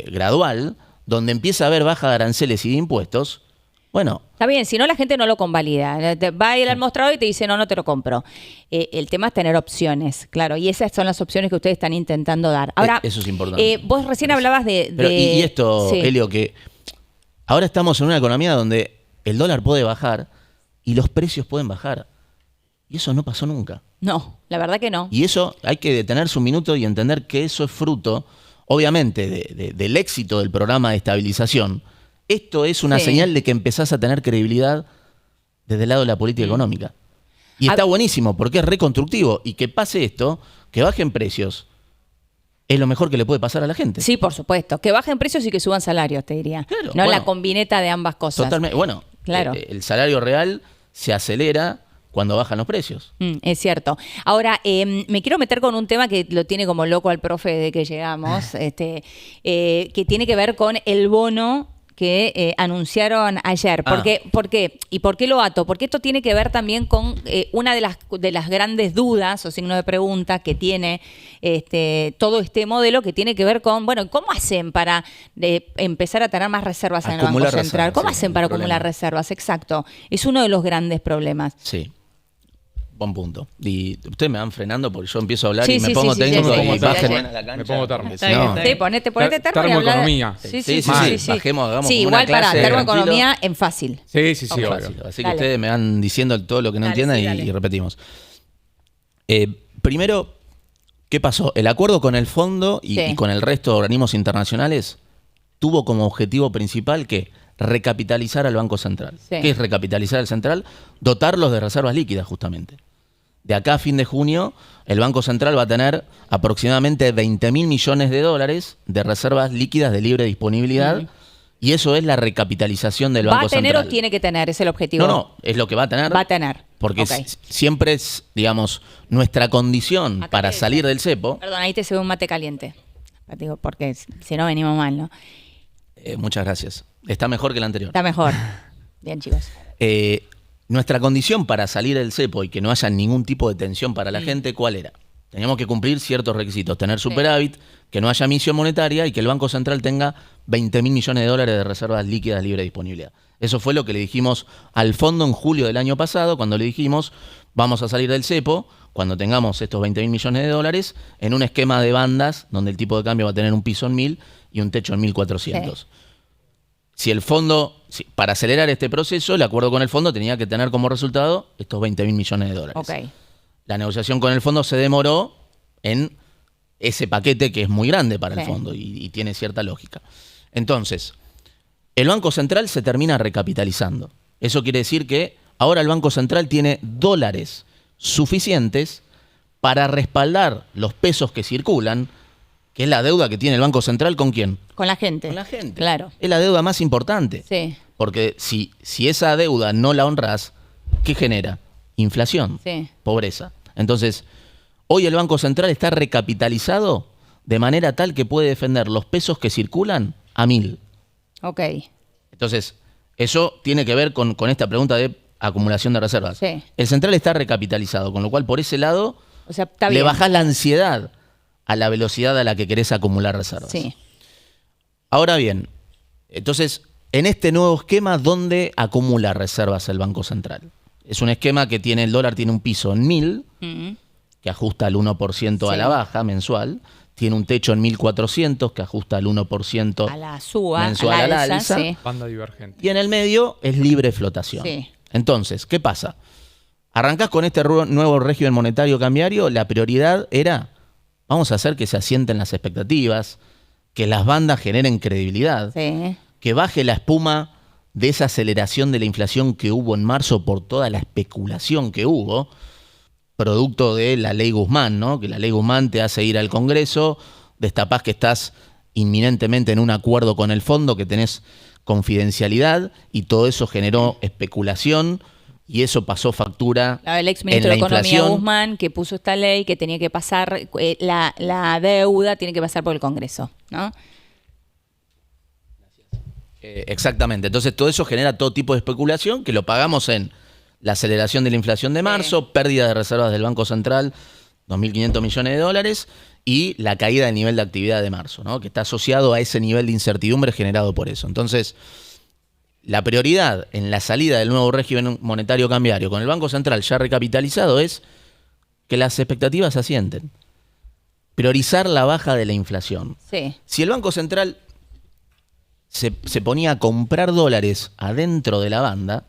Gradual, donde empieza a haber baja de aranceles y de impuestos, bueno, Está bien, si no la gente no lo convalida. Va a ir al mostrador y te dice, no, no te lo compro. El tema es tener opciones, claro, y esas son las opciones que ustedes están intentando dar. Ahora, eso es importante. Vos recién hablabas de... Pero, y esto, Sí. Elio, que ahora estamos en una economía donde el dólar puede bajar y los precios pueden bajar. Y eso no pasó nunca. No, la verdad que no. Y eso hay que detenerse un minuto y entender que eso es fruto, obviamente, del éxito del programa de estabilización. Esto es una Sí. señal de que empezás a tener credibilidad desde el lado de la política económica. Y está buenísimo porque es reconstructivo. Y que pase esto, que bajen precios, es lo mejor que le puede pasar a la gente. Sí, por supuesto. Que bajen precios y que suban salarios, te diría. Claro, no bueno. la combineta de ambas cosas. Totalmente. Bueno, Claro. el salario real se acelera cuando bajan los precios. Es cierto. Ahora, me quiero meter con un tema que lo tiene como loco al profe de que llegamos, que tiene que ver con el bono que anunciaron ayer. ¿Por qué? ¿Y por qué lo ato? Porque esto tiene que ver también con una de las grandes dudas o signos de pregunta que tiene todo este modelo, que tiene que ver con, bueno, ¿cómo hacen para empezar a tener más reservas en el Banco Acumular Central? reservas, ¿Cómo sí, hacen para el problema. acumular reservas? Exacto. Es uno de los grandes problemas. Sí. Buen punto. Y ustedes me van frenando porque yo empiezo a hablar Sí, y me sí, pongo sí, técnico sí, y sí, bajen sí, a la cancha. Me pongo termo. porque Está si bien, no- está Sí, bien. ponete termo y habla. Termoeconomía. Sí, Sí, sí, sí, sí. bajemos, hagamos Sí, como una igual para clase termoeconomía en fácil. Sí, sí, sí, Fácil. obvio. Así que Dale. ustedes me van diciendo todo lo que no Dale, entiendan sí, y dale. repetimos. Primero, ¿qué pasó? El acuerdo con el fondo y Sí. con el resto de organismos internacionales tuvo como objetivo principal que recapitalizar al Banco Central. Sí. ¿Qué es recapitalizar al Central? Dotarlos de reservas líquidas, justamente. De acá a fin de junio, el Banco Central va a tener aproximadamente 20.000 millones de dólares de reservas líquidas de libre disponibilidad. Y eso es la recapitalización del Banco Central. ¿Va a tener o tiene que tener? Es el objetivo. No, es lo que va a tener. Va a tener. Porque Ok. siempre es, digamos, nuestra condición Acá para te- salir del cepo. Perdón, ahí te se ve un mate caliente. Digo, porque si no venimos mal, ¿no? Muchas gracias. Está mejor que el anterior. Está mejor. Bien, chicos. Nuestra condición para salir del cepo y que no haya ningún tipo de tensión para la gente, ¿cuál era? Teníamos que cumplir ciertos requisitos. Tener superávit, que no haya emisión monetaria y que el Banco Central tenga 20.000 millones de dólares de reservas líquidas libre de disponibilidad. Eso fue lo que le dijimos al fondo en julio del año pasado, cuando le dijimos, vamos a salir del cepo, cuando tengamos estos 20.000 millones de dólares, en un esquema de bandas, donde el tipo de cambio va a tener un piso en 1.000 y un techo en 1.400. Si el fondo, para acelerar este proceso, el acuerdo con el fondo tenía que tener como resultado estos 20.000 millones de dólares. Ok. La negociación con el fondo se demoró en ese paquete que es muy grande para el Sí. fondo y tiene cierta lógica. Entonces, el Banco Central se termina recapitalizando. Eso quiere decir que ahora el Banco Central tiene dólares suficientes para respaldar los pesos que circulan, que es la deuda que tiene el Banco Central, ¿con quién? Con la gente. Con la gente. Claro. Es la deuda más importante. Sí. Porque si esa deuda no la honras, ¿qué genera? Inflación, Sí. pobreza. Entonces, hoy el Banco Central está recapitalizado de manera tal que puede defender los pesos que circulan a 1.000. Ok. Entonces, eso tiene que ver con esta pregunta de acumulación de reservas. Sí. El central está recapitalizado, con lo cual por ese lado O sea, está le bien. bajás la ansiedad a la velocidad a la que querés acumular reservas. Sí. Ahora bien, entonces, en este nuevo esquema, ¿dónde acumula reservas el Banco Central? Es un esquema que tiene, el dólar tiene un piso en 1.000, que ajusta al 1% a Sí. la baja mensual. Tiene un techo en 1.400, que ajusta al 1% A la suba, mensual a la al alza, alza. sí. Banda divergente. Y en el medio es libre flotación. Sí. Entonces, ¿qué pasa? Arrancás con este nuevo régimen monetario cambiario, la prioridad era, vamos a hacer que se asienten las expectativas, que las bandas generen credibilidad, Sí. que baje la espuma de esa aceleración de la inflación que hubo en marzo por toda la especulación que hubo, producto de la ley Guzmán, ¿no? Que la ley Guzmán te hace ir al Congreso, destapás que estás inminentemente en un acuerdo con el fondo, que tenés confidencialidad, y todo eso generó especulación, y eso pasó factura El ex en ministro la de Economía inflación. Guzmán, que puso esta ley que tenía que pasar, la deuda tiene que pasar por el Congreso, ¿no? Exactamente. Entonces todo eso genera todo tipo de especulación que lo pagamos en la aceleración de la inflación de marzo, pérdida de reservas del Banco Central, 2.500 millones de dólares, y la caída del nivel de actividad de marzo, ¿no? Que está asociado a ese nivel de incertidumbre generado por eso. Entonces, la prioridad en la salida del nuevo régimen monetario cambiario con el Banco Central ya recapitalizado es que las expectativas se asienten. Priorizar la baja de la inflación. Sí. Si el Banco Central se ponía a comprar dólares adentro de la banda,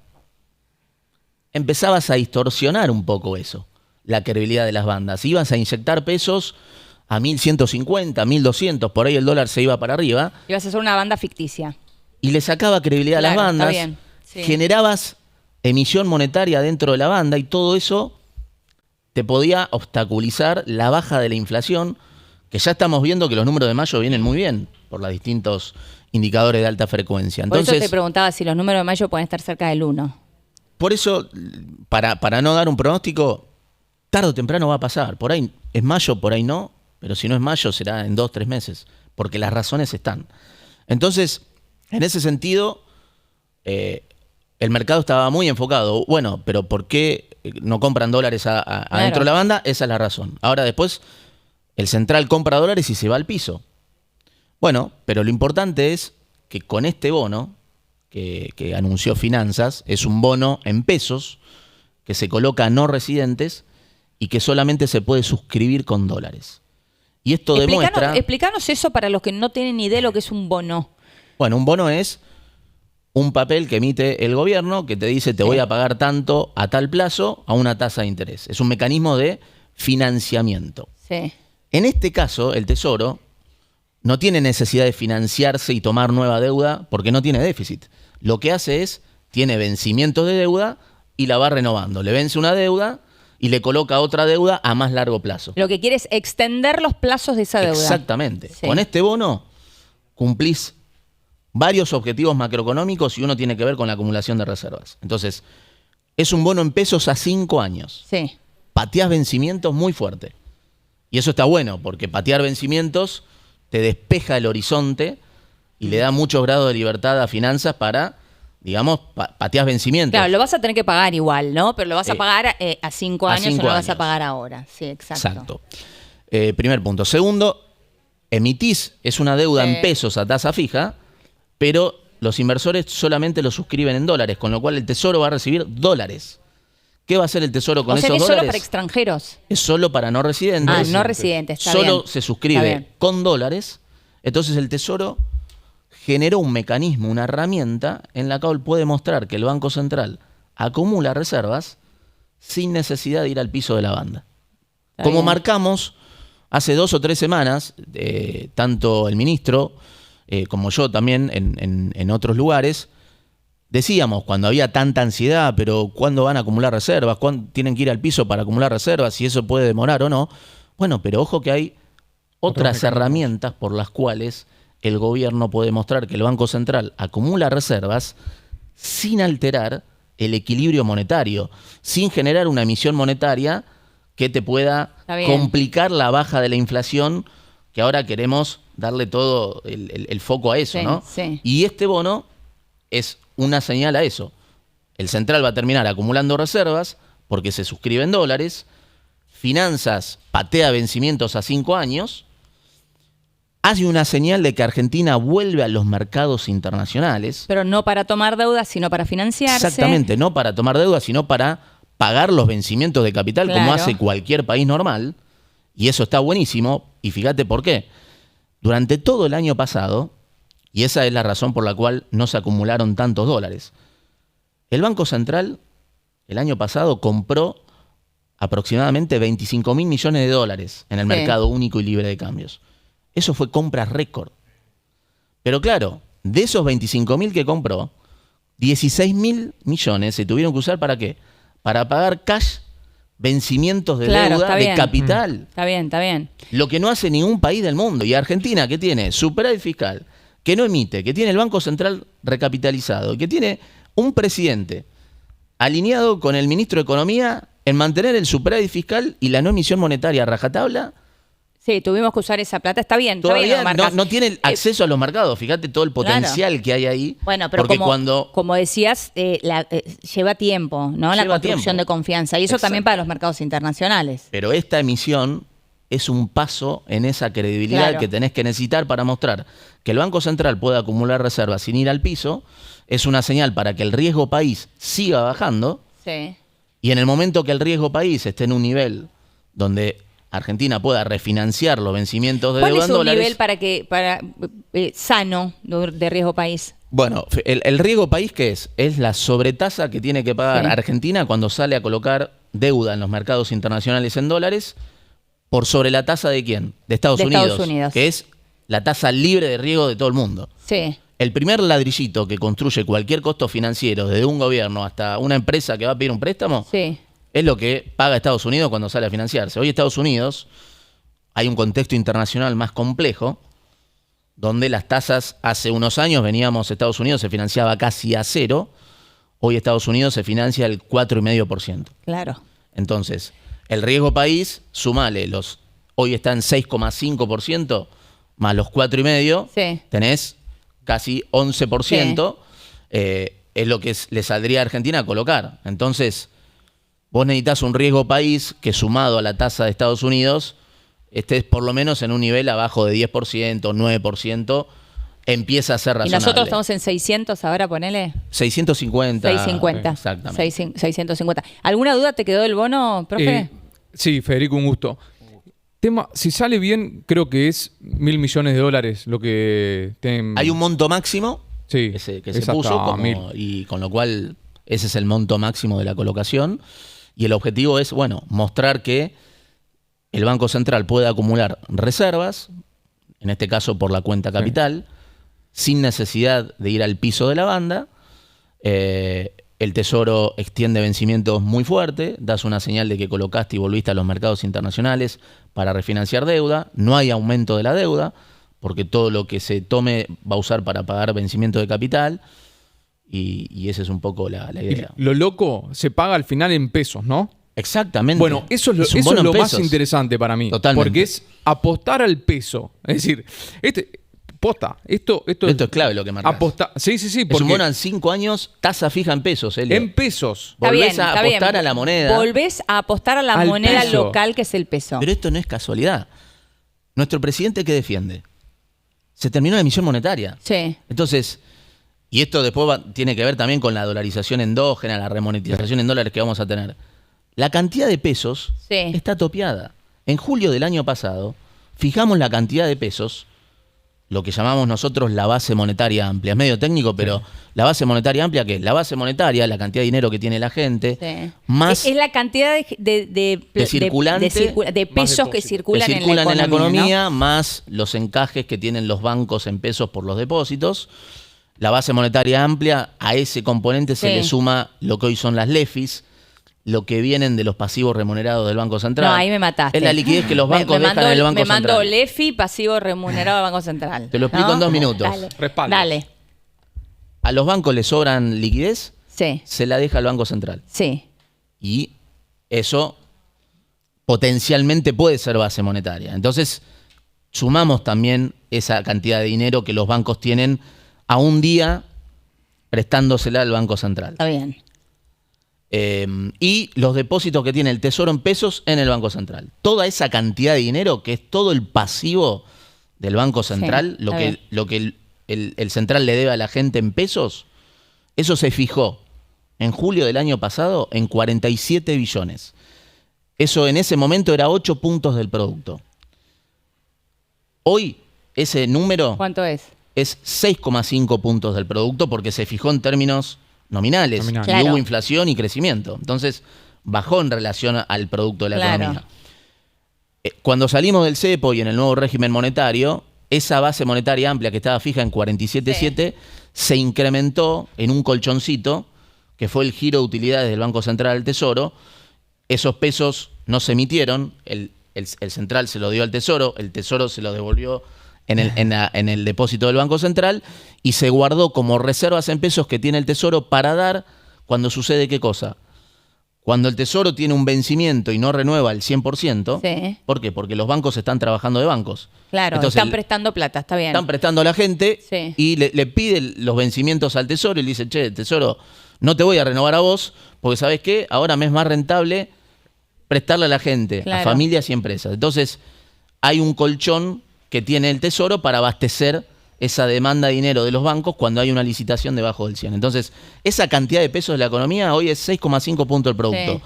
empezabas a distorsionar un poco eso, la credibilidad de las bandas. Ibas a inyectar pesos a 1.150, 1.200, por ahí el dólar se iba para arriba, Ibas a hacer una banda ficticia. y le sacaba credibilidad a Claro, las está bandas, bien, sí. generabas emisión monetaria dentro de la banda, y todo eso te podía obstaculizar la baja de la inflación, que ya estamos viendo que los números de mayo vienen muy bien por los distintos indicadores de alta frecuencia. Por Entonces, eso te preguntaba si los números de mayo pueden estar cerca del 1. por eso, para no dar un pronóstico, tarde o temprano va a pasar. Por ahí es mayo, por ahí no, pero si no es mayo será en 2 o 3 meses, porque las razones están. Entonces, en ese sentido, el mercado estaba muy enfocado. Bueno, pero ¿por qué no compran dólares adentro de la banda? Esa es la razón. Ahora después, el central compra dólares y se va al piso. Bueno, pero lo importante es que con este bono que anunció Finanzas, es un bono en pesos que se coloca a no residentes y que solamente se puede suscribir con dólares. Y esto demuestra... Explícanos eso para los que no tienen ni idea de lo que es un bono. Bueno, un bono es un papel que emite el gobierno que te dice te voy a pagar tanto a tal plazo a una tasa de interés. Es un mecanismo de financiamiento. Sí. En este caso, el Tesoro no tiene necesidad de financiarse y tomar nueva deuda porque no tiene déficit. lo que hace es, tiene vencimientos de deuda y la va renovando. Le vence una deuda y le coloca otra deuda a más largo plazo. Lo que quiere es extender los plazos de esa deuda. Exactamente. Sí. Con este bono cumplís varios objetivos macroeconómicos y uno tiene que ver con la acumulación de reservas. Entonces, es un bono en pesos a 5 años. Sí. Pateás vencimientos muy fuerte. Y eso está bueno, porque patear vencimientos te despeja el horizonte y le da mucho grado de libertad a finanzas para, digamos, pateás vencimientos. Claro, lo vas a tener que pagar igual, ¿no? Pero lo vas a pagar a 5 años y no lo vas a años. pagar ahora. Sí, exacto. Exacto. Primer punto. Segundo, emitís, es una deuda en pesos a tasa fija, pero los inversores solamente lo suscriben en dólares, con lo cual el Tesoro va a recibir dólares. ¿Qué va a hacer el Tesoro con O sea, esos que es dólares? solo para extranjeros. Es solo para no residentes. Ah, no residentes, está Solo bien. se Está suscribe bien. con dólares. Entonces el Tesoro generó un mecanismo, una herramienta en la cual puede mostrar que el Banco Central acumula reservas sin necesidad de ir al piso de la banda. Está Como bien. marcamos hace 2 o 3 semanas, tanto el ministro como yo también en otros lugares, decíamos cuando había tanta ansiedad, pero ¿cuándo van a acumular reservas? ¿Cuándo tienen que ir al piso para acumular reservas? Si eso puede demorar o no. Bueno, pero ojo que hay otras mecanismos. herramientas por las cuales el gobierno puede mostrar que el Banco Central acumula reservas sin alterar el equilibrio monetario, sin generar una emisión monetaria que te pueda Está bien. complicar la baja de la inflación, que ahora queremos darle todo el foco a eso, Sí, ¿no? sí. Y este bono es una señal a eso. El central va a terminar acumulando reservas porque se suscribe en dólares, finanzas patea vencimientos a 5 años, hace una señal de que Argentina vuelve a los mercados internacionales. Pero no para tomar deuda, sino para financiarse. Exactamente, no para tomar deuda, sino para pagar los vencimientos de capital como Claro. hace cualquier país normal. Y eso está buenísimo. Y fíjate por qué. Durante todo el año pasado, y esa es la razón por la cual no se acumularon tantos dólares, el Banco Central el año pasado compró aproximadamente 25.000 millones de dólares en el Sí. mercado único y libre de cambios. Eso fue compras récord. Pero claro, de esos 25.000 que compró, 16.000 millones se tuvieron que usar ¿para qué? Para pagar cash vencimientos de Claro, deuda está de bien. capital. Está bien, está bien. Lo que no hace ningún país del mundo. Y Argentina, que tiene superávit fiscal, que no emite, que tiene el Banco Central recapitalizado, que tiene un presidente alineado con el ministro de Economía en mantener el superávit fiscal y la no emisión monetaria a rajatabla, Sí, tuvimos que usar esa plata. Está bien, está bien, todavía lo marcas. no tiene acceso a los mercados. Fíjate todo el potencial que hay ahí. Bueno, pero porque como, cuando como decías, lleva tiempo, ¿no? La Lleva construcción tiempo. de confianza. Y eso también Exacto. para los mercados internacionales. Pero esta emisión es un paso en esa credibilidad Claro. que tenés que necesitar para mostrar que el Banco Central puede acumular reservas sin ir al piso. Es una señal para que el riesgo país siga bajando. Sí. Y en el momento que el riesgo país esté en un nivel donde Argentina pueda refinanciar los vencimientos de ¿Cuál deuda es en un dólares. nivel para sano de riesgo país? Bueno, el riesgo país, ¿qué es? Es la sobretasa que tiene que pagar Sí. Argentina cuando sale a colocar deuda en los mercados internacionales en dólares por sobre la tasa de quién? De Estados De Unidos. Estados Unidos. Que es la tasa libre de riesgo de todo el mundo. Sí. El primer ladrillito que construye cualquier costo financiero, desde un gobierno hasta una empresa que va a pedir un préstamo, Sí. es lo que paga Estados Unidos cuando sale a financiarse. Hoy Estados Unidos, hay un contexto internacional más complejo, donde las tasas, hace unos años Estados Unidos se financiaba casi a cero, hoy Estados Unidos se financia al 4,5%. Claro. Entonces, el riesgo país, sumale, hoy está en 6,5%, más los 4,5%, Sí. tenés casi 11%, es lo que le saldría a Argentina a colocar. Entonces, vos necesitas un riesgo país que sumado a la tasa de Estados Unidos estés por lo menos en un nivel abajo de 10%, 9%, empieza a ser Y razonable. nosotros estamos en 600 ahora, ponele. 650. 650. Exactamente. 650. ¿Alguna duda te quedó del bono, profe? Sí, Federico, un gusto. Tema, si sale bien, creo que es 1.000 millones de dólares lo que... Hay un monto máximo Sí, que se es puso hasta 1.000. y con lo cual ese es el monto máximo de la colocación y el objetivo es, bueno, mostrar que el Banco Central puede acumular reservas, en este caso por la cuenta capital, sin necesidad de ir al piso de la banda El Tesoro extiende vencimientos muy fuerte, das una señal de que colocaste y volviste a los mercados internacionales para refinanciar deuda, no hay aumento de la deuda, porque todo lo que se tome va a usar para pagar vencimiento de capital, y esa es un poco la idea. Y lo loco se paga al final en pesos, ¿no? Exactamente. Bueno, eso es lo más interesante para mí. Totalmente. Porque es apostar al peso. Es decir, esto es clave lo que marcas. Sí. Es un Porque bono a 5 años, tasa fija en pesos, Elio. en pesos. Volvés a apostar a la moneda. Volvés a apostar a la Al moneda peso. local, que es el peso. Pero esto no es casualidad. Nuestro presidente, ¿qué defiende? Se terminó la emisión monetaria. Sí. Entonces, y esto después tiene que ver también con la dolarización endógena, la remonetización en dólares que vamos a tener. La cantidad de pesos Sí. está topeada. En julio del año pasado, fijamos la cantidad de pesos, lo que llamamos nosotros la base monetaria amplia. Es medio técnico, pero la base monetaria amplia, ¿qué? La base monetaria, la cantidad de dinero que tiene la gente, Sí. más Es la cantidad de circulante, de pesos que depósitos. circulan, en la ¿no? economía, más los encajes que tienen los bancos en pesos por los depósitos. La base monetaria amplia, a ese componente se Sí. le suma lo que hoy son las LEFIs, lo que vienen de los pasivos remunerados del Banco Central. No, ahí me mataste. Es la liquidez que los bancos dejan en el Banco Me mandó Central. LEFI, pasivo remunerado al Banco Central. Te lo explico ¿no? en 2 minutos. Dale. Respaldos. Dale. A los bancos les sobran liquidez, Sí, se la deja al Banco Central. sí. Y eso potencialmente puede ser base monetaria. Entonces, sumamos también esa cantidad de dinero que los bancos tienen a un día prestándosela al Banco Central. Está bien. Y los depósitos que tiene el Tesoro en pesos en el Banco Central. Toda esa cantidad de dinero, que es todo el pasivo del Banco Central, Sí, lo está que el Central le debe a la gente en pesos, eso se fijó en julio del año pasado en 47 billones. Eso en ese momento era 8 puntos del producto. Hoy ese número ¿Cuánto es? es 6,5 puntos del producto porque se fijó en términos nominales. Nominal. Y Claro. hubo inflación y crecimiento. Entonces, bajó en relación al producto de la Claro. economía. Cuando salimos del cepo y en el nuevo régimen monetario, esa base monetaria amplia que estaba fija en 47,7 se incrementó en un colchoncito, que fue el giro de utilidades del Banco Central al Tesoro. Esos pesos no se emitieron, el Central se lo dio al Tesoro, el Tesoro se lo devolvió en el depósito del Banco Central y se guardó como reservas en pesos que tiene el Tesoro para dar cuando sucede qué cosa. Cuando el Tesoro tiene un vencimiento y no renueva el 100%, Sí. ¿por qué? Porque los bancos están trabajando de bancos. Claro, Entonces, están prestando plata, está bien. están prestando a la gente Sí. y le pide los vencimientos al Tesoro y le dice, che, Tesoro, no te voy a renovar a vos porque ¿sabes qué? Ahora me es más rentable prestarle a la gente, Claro. a familias y empresas. Entonces, hay un colchón que tiene el Tesoro para abastecer esa demanda de dinero de los bancos cuando hay una licitación debajo del 100. Entonces, esa cantidad de pesos de la economía hoy es 6,5 puntos del producto. Sí.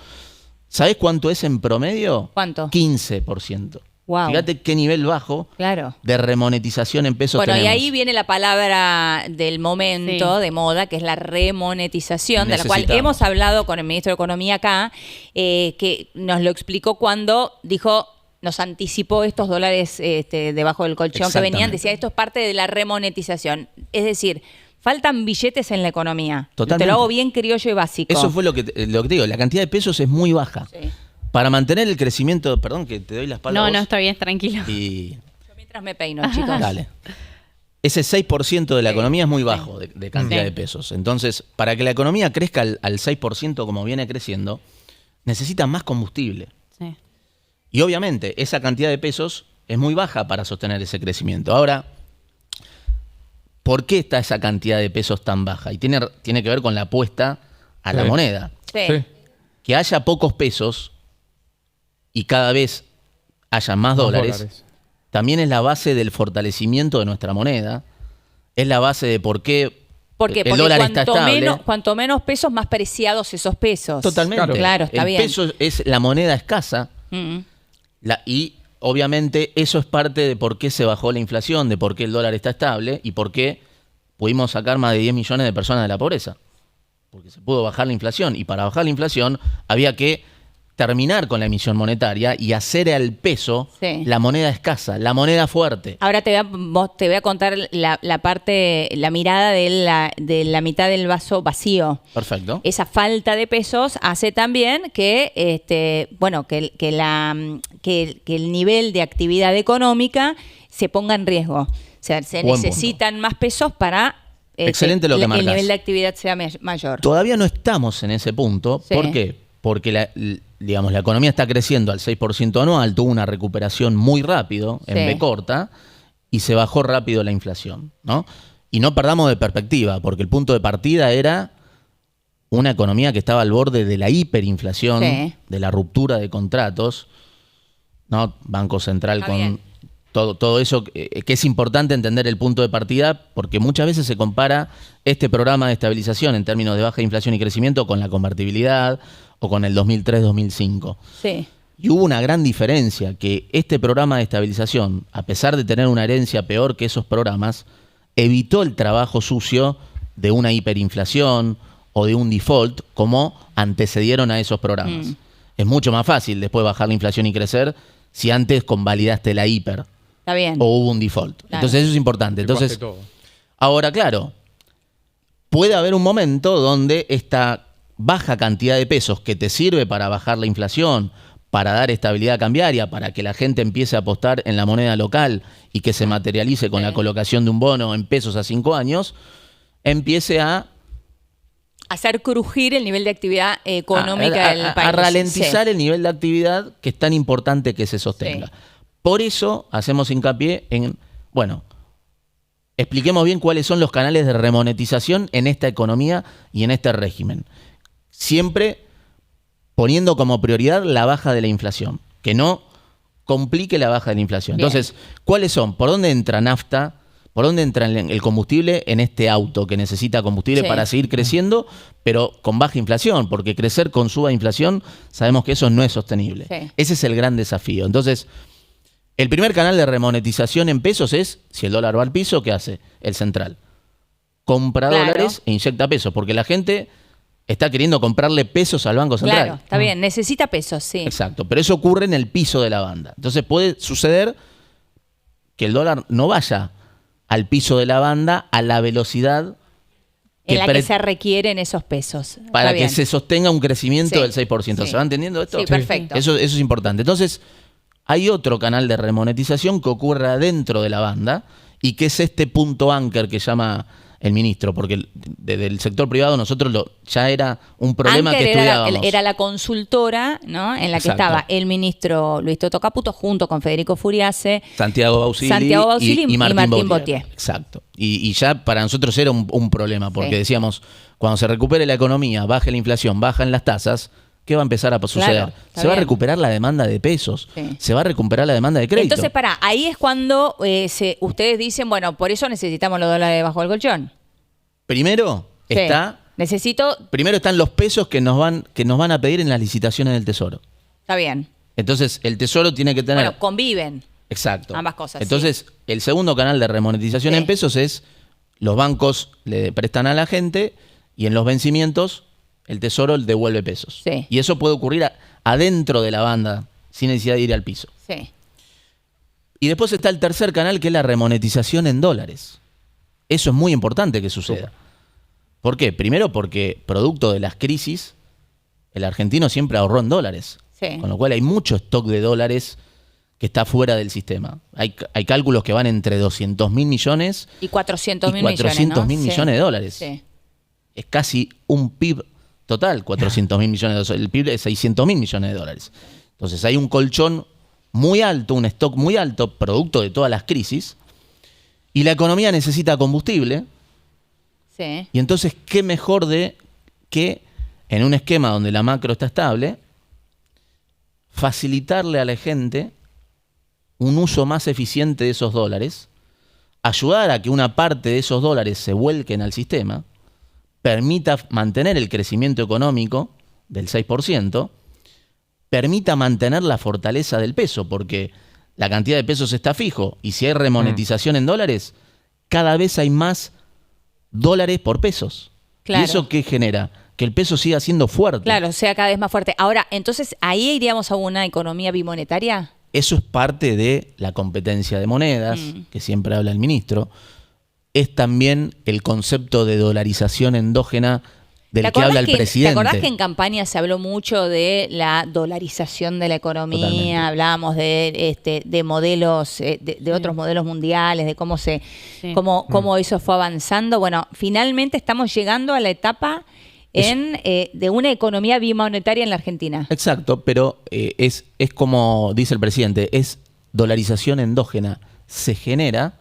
¿Sabés cuánto es en promedio? ¿Cuánto? 15%. Wow. Fíjate qué nivel bajo Claro. de remonetización en pesos Bueno, tenemos. y ahí viene la palabra del momento, Sí. de moda, que es la remonetización, de la cual Necesitamos. hemos hablado con el ministro de Economía acá, que nos lo explicó cuando dijo, nos anticipó estos dólares debajo del colchón que venían, Exactamente. decía, esto es parte de la remonetización. Es decir, faltan billetes en la economía. Totalmente. Te lo hago bien criollo y básico. Eso fue lo que te digo, la cantidad de pesos es muy baja. Sí. Para mantener el crecimiento, perdón que te doy la espalda. a No, vos, no, está bien, tranquilo. Y Yo mientras me peino, chicos. dale. Ese 6% de la Sí, economía es muy bajo de cantidad Sí. de pesos. Entonces, para que la economía crezca al 6% como viene creciendo, necesita más combustible. Sí. Y obviamente, esa cantidad de pesos es muy baja para sostener ese crecimiento. Ahora, ¿por qué está esa cantidad de pesos tan baja? Y tiene que ver con la apuesta a la Sí. moneda. Sí. Sí. Que haya pocos pesos y cada vez haya más dólares, también es la base del fortalecimiento de nuestra moneda. Es la base de por qué ¿Por qué? el Porque dólar está estable. cuanto menos pesos, más preciados esos pesos. Totalmente. Claro, está el bien. peso es la moneda escasa. Mm. Y obviamente eso es parte de por qué se bajó la inflación, de por qué el dólar está estable y por qué pudimos sacar más de 10 millones de personas de la pobreza. Porque se pudo bajar la inflación y para bajar la inflación había que terminar con la emisión monetaria y hacer al peso Sí. la moneda escasa, la moneda fuerte. Ahora te voy a contar la parte, la mirada de la mitad del vaso vacío. Perfecto. Esa falta de pesos hace también que, bueno, que el nivel de actividad económica se ponga en riesgo. O sea, se Buen necesitan más pesos para Excelente lo que el marcas. nivel de actividad sea mayor. Todavía no estamos en ese punto. Sí. ¿Por qué? Porque la economía está creciendo al 6% anual, tuvo una recuperación muy rápido, en Sí. B corta, y se bajó rápido la inflación, ¿no? Y no perdamos de perspectiva, porque el punto de partida era una economía que estaba al borde de la hiperinflación, Sí. de la ruptura de contratos, ¿no? Banco Central Está con bien. todo eso, que es importante entender el punto de partida, porque muchas veces se compara este programa de estabilización en términos de baja inflación y crecimiento con la convertibilidad o con el 2003-2005. Sí. Y hubo una gran diferencia, que este programa de estabilización, a pesar de tener una herencia peor que esos programas, evitó el trabajo sucio de una hiperinflación o de un default como antecedieron a esos programas. Es mucho más fácil después bajar la inflación y crecer si antes convalidaste la hiper Está bien. o hubo un default. Claro. Entonces eso es importante. Entonces, ahora, claro, puede haber un momento donde esta baja cantidad de pesos que te sirve para bajar la inflación, para dar estabilidad cambiaria, para que la gente empiece a apostar en la moneda local y que se materialice con la colocación de un bono en pesos a 5 años, empiece a Hacer crujir el nivel de actividad económica del país. a ralentizar Sí. el nivel de actividad que es tan importante que se sostenga. Sí. Por eso hacemos hincapié en, bueno, expliquemos bien cuáles son los canales de remonetización en esta economía y en este régimen. Siempre poniendo como prioridad la baja de la inflación, que no complique la baja de la inflación. Bien. Entonces, ¿cuáles son? ¿Por dónde entra nafta? ¿Por dónde entra el combustible en este auto que necesita combustible Sí. para seguir creciendo, pero con baja inflación? Porque crecer con suba inflación, sabemos que eso no es sostenible. Sí. Ese es el gran desafío. Entonces, el primer canal de remonetización en pesos es, si el dólar va al piso, ¿qué hace? El central. Compra Claro. dólares e inyecta pesos, porque la gente está queriendo comprarle pesos al Banco Central. Claro, está bien. Necesita pesos, sí. Exacto, pero eso ocurre en el piso de la banda. Entonces puede suceder que el dólar no vaya al piso de la banda a la velocidad En la que pre- se requieren esos pesos. para Está que bien. se sostenga un crecimiento Sí, del 6%. sí. ¿Se va entendiendo esto? Sí, perfecto. Eso es importante. Entonces, hay otro canal de remonetización que ocurre adentro de la banda y que es este punto anchor que llama el ministro, porque desde el sector privado nosotros ya era un problema Anker que estudiábamos. era la consultora, ¿no? En la que Exacto. estaba el ministro Luis Toto Caputo junto con Federico Furiase. Santiago Bausili, y Martín Botier. Exacto. Y ya para nosotros era un problema, porque Sí. decíamos, cuando se recupere la economía, baje la inflación, bajan las tasas, ¿qué va a empezar a suceder? Claro, está Se va a bien. recuperar la demanda de pesos, Sí. se va a recuperar la demanda de crédito. Entonces, ahí es cuando ustedes dicen, bueno, por eso necesitamos los dólares debajo del colchón. Primero Sí. está... Primero están los pesos que nos van a pedir en las licitaciones del Tesoro. Está bien. Entonces, el Tesoro tiene que tener... Bueno, conviven. Exacto. ambas cosas, Entonces, el segundo canal de remonetización Sí. en pesos es los bancos le prestan a la gente y en los vencimientos el Tesoro le devuelve pesos. Sí. Y eso puede ocurrir adentro de la banda sin necesidad de ir al piso. Sí. Y después está el tercer canal que es la remonetización en dólares. Eso es muy importante que suceda. ¿Por qué? Primero porque producto de las crisis, el argentino siempre ahorró en dólares. Sí. Con lo cual hay mucho stock de dólares que está fuera del sistema. Hay cálculos que van entre 200.000 millones Y 400.000 y 400.000 millones, ¿no? millones de dólares. Sí. Es casi un PIB total, 400.000 millones de dólares. El PIB es 600.000 millones de dólares. Entonces hay un colchón muy alto, un stock muy alto, producto de todas las crisis, y la economía necesita combustible, Sí. y entonces qué mejor de que en un esquema donde la macro está estable, facilitarle a la gente un uso más eficiente de esos dólares, ayudar a que una parte de esos dólares se vuelquen al sistema, permita mantener el crecimiento económico del 6%, permita mantener la fortaleza del peso, porque la cantidad de pesos está fijo, y si hay remonetización en dólares, cada vez hay más dólares por pesos. Claro. ¿Y eso qué genera? que el peso siga siendo fuerte. Claro, sea cada vez más fuerte. Ahora, entonces, ¿ahí iríamos a una economía bimonetaria? Eso es parte de la competencia de monedas, que siempre habla el ministro. Es también el concepto de dolarización endógena del que habla el presidente. ¿Te acordás que en campaña se habló mucho de la dolarización de la economía? Totalmente. Hablábamos de modelos, de otros modelos mundiales, de cómo cómo eso fue avanzando. Bueno, finalmente estamos llegando a la etapa de una economía bimonetaria en la Argentina. Exacto, pero es como dice el presidente, es dolarización endógena. Se genera,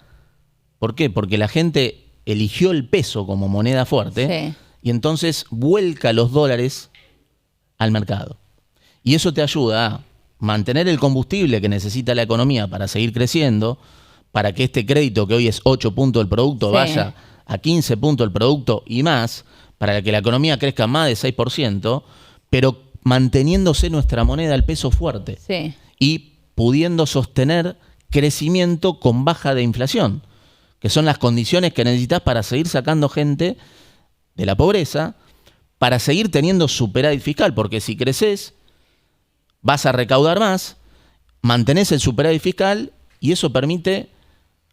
¿por qué? Porque la gente eligió el peso como moneda fuerte. Sí. Y entonces vuelca los dólares al mercado. Y eso te ayuda a mantener el combustible que necesita la economía para seguir creciendo, para que este crédito que hoy es 8 puntos del producto vaya a 15 puntos del producto y más, para que la economía crezca más de 6%, pero manteniéndose nuestra moneda, el peso fuerte. Sí. Y pudiendo sostener crecimiento con baja de inflación, que son las condiciones que necesitas para seguir sacando gente de la pobreza, para seguir teniendo superávit fiscal, porque si creces, vas a recaudar más, mantenés el superávit fiscal y eso permite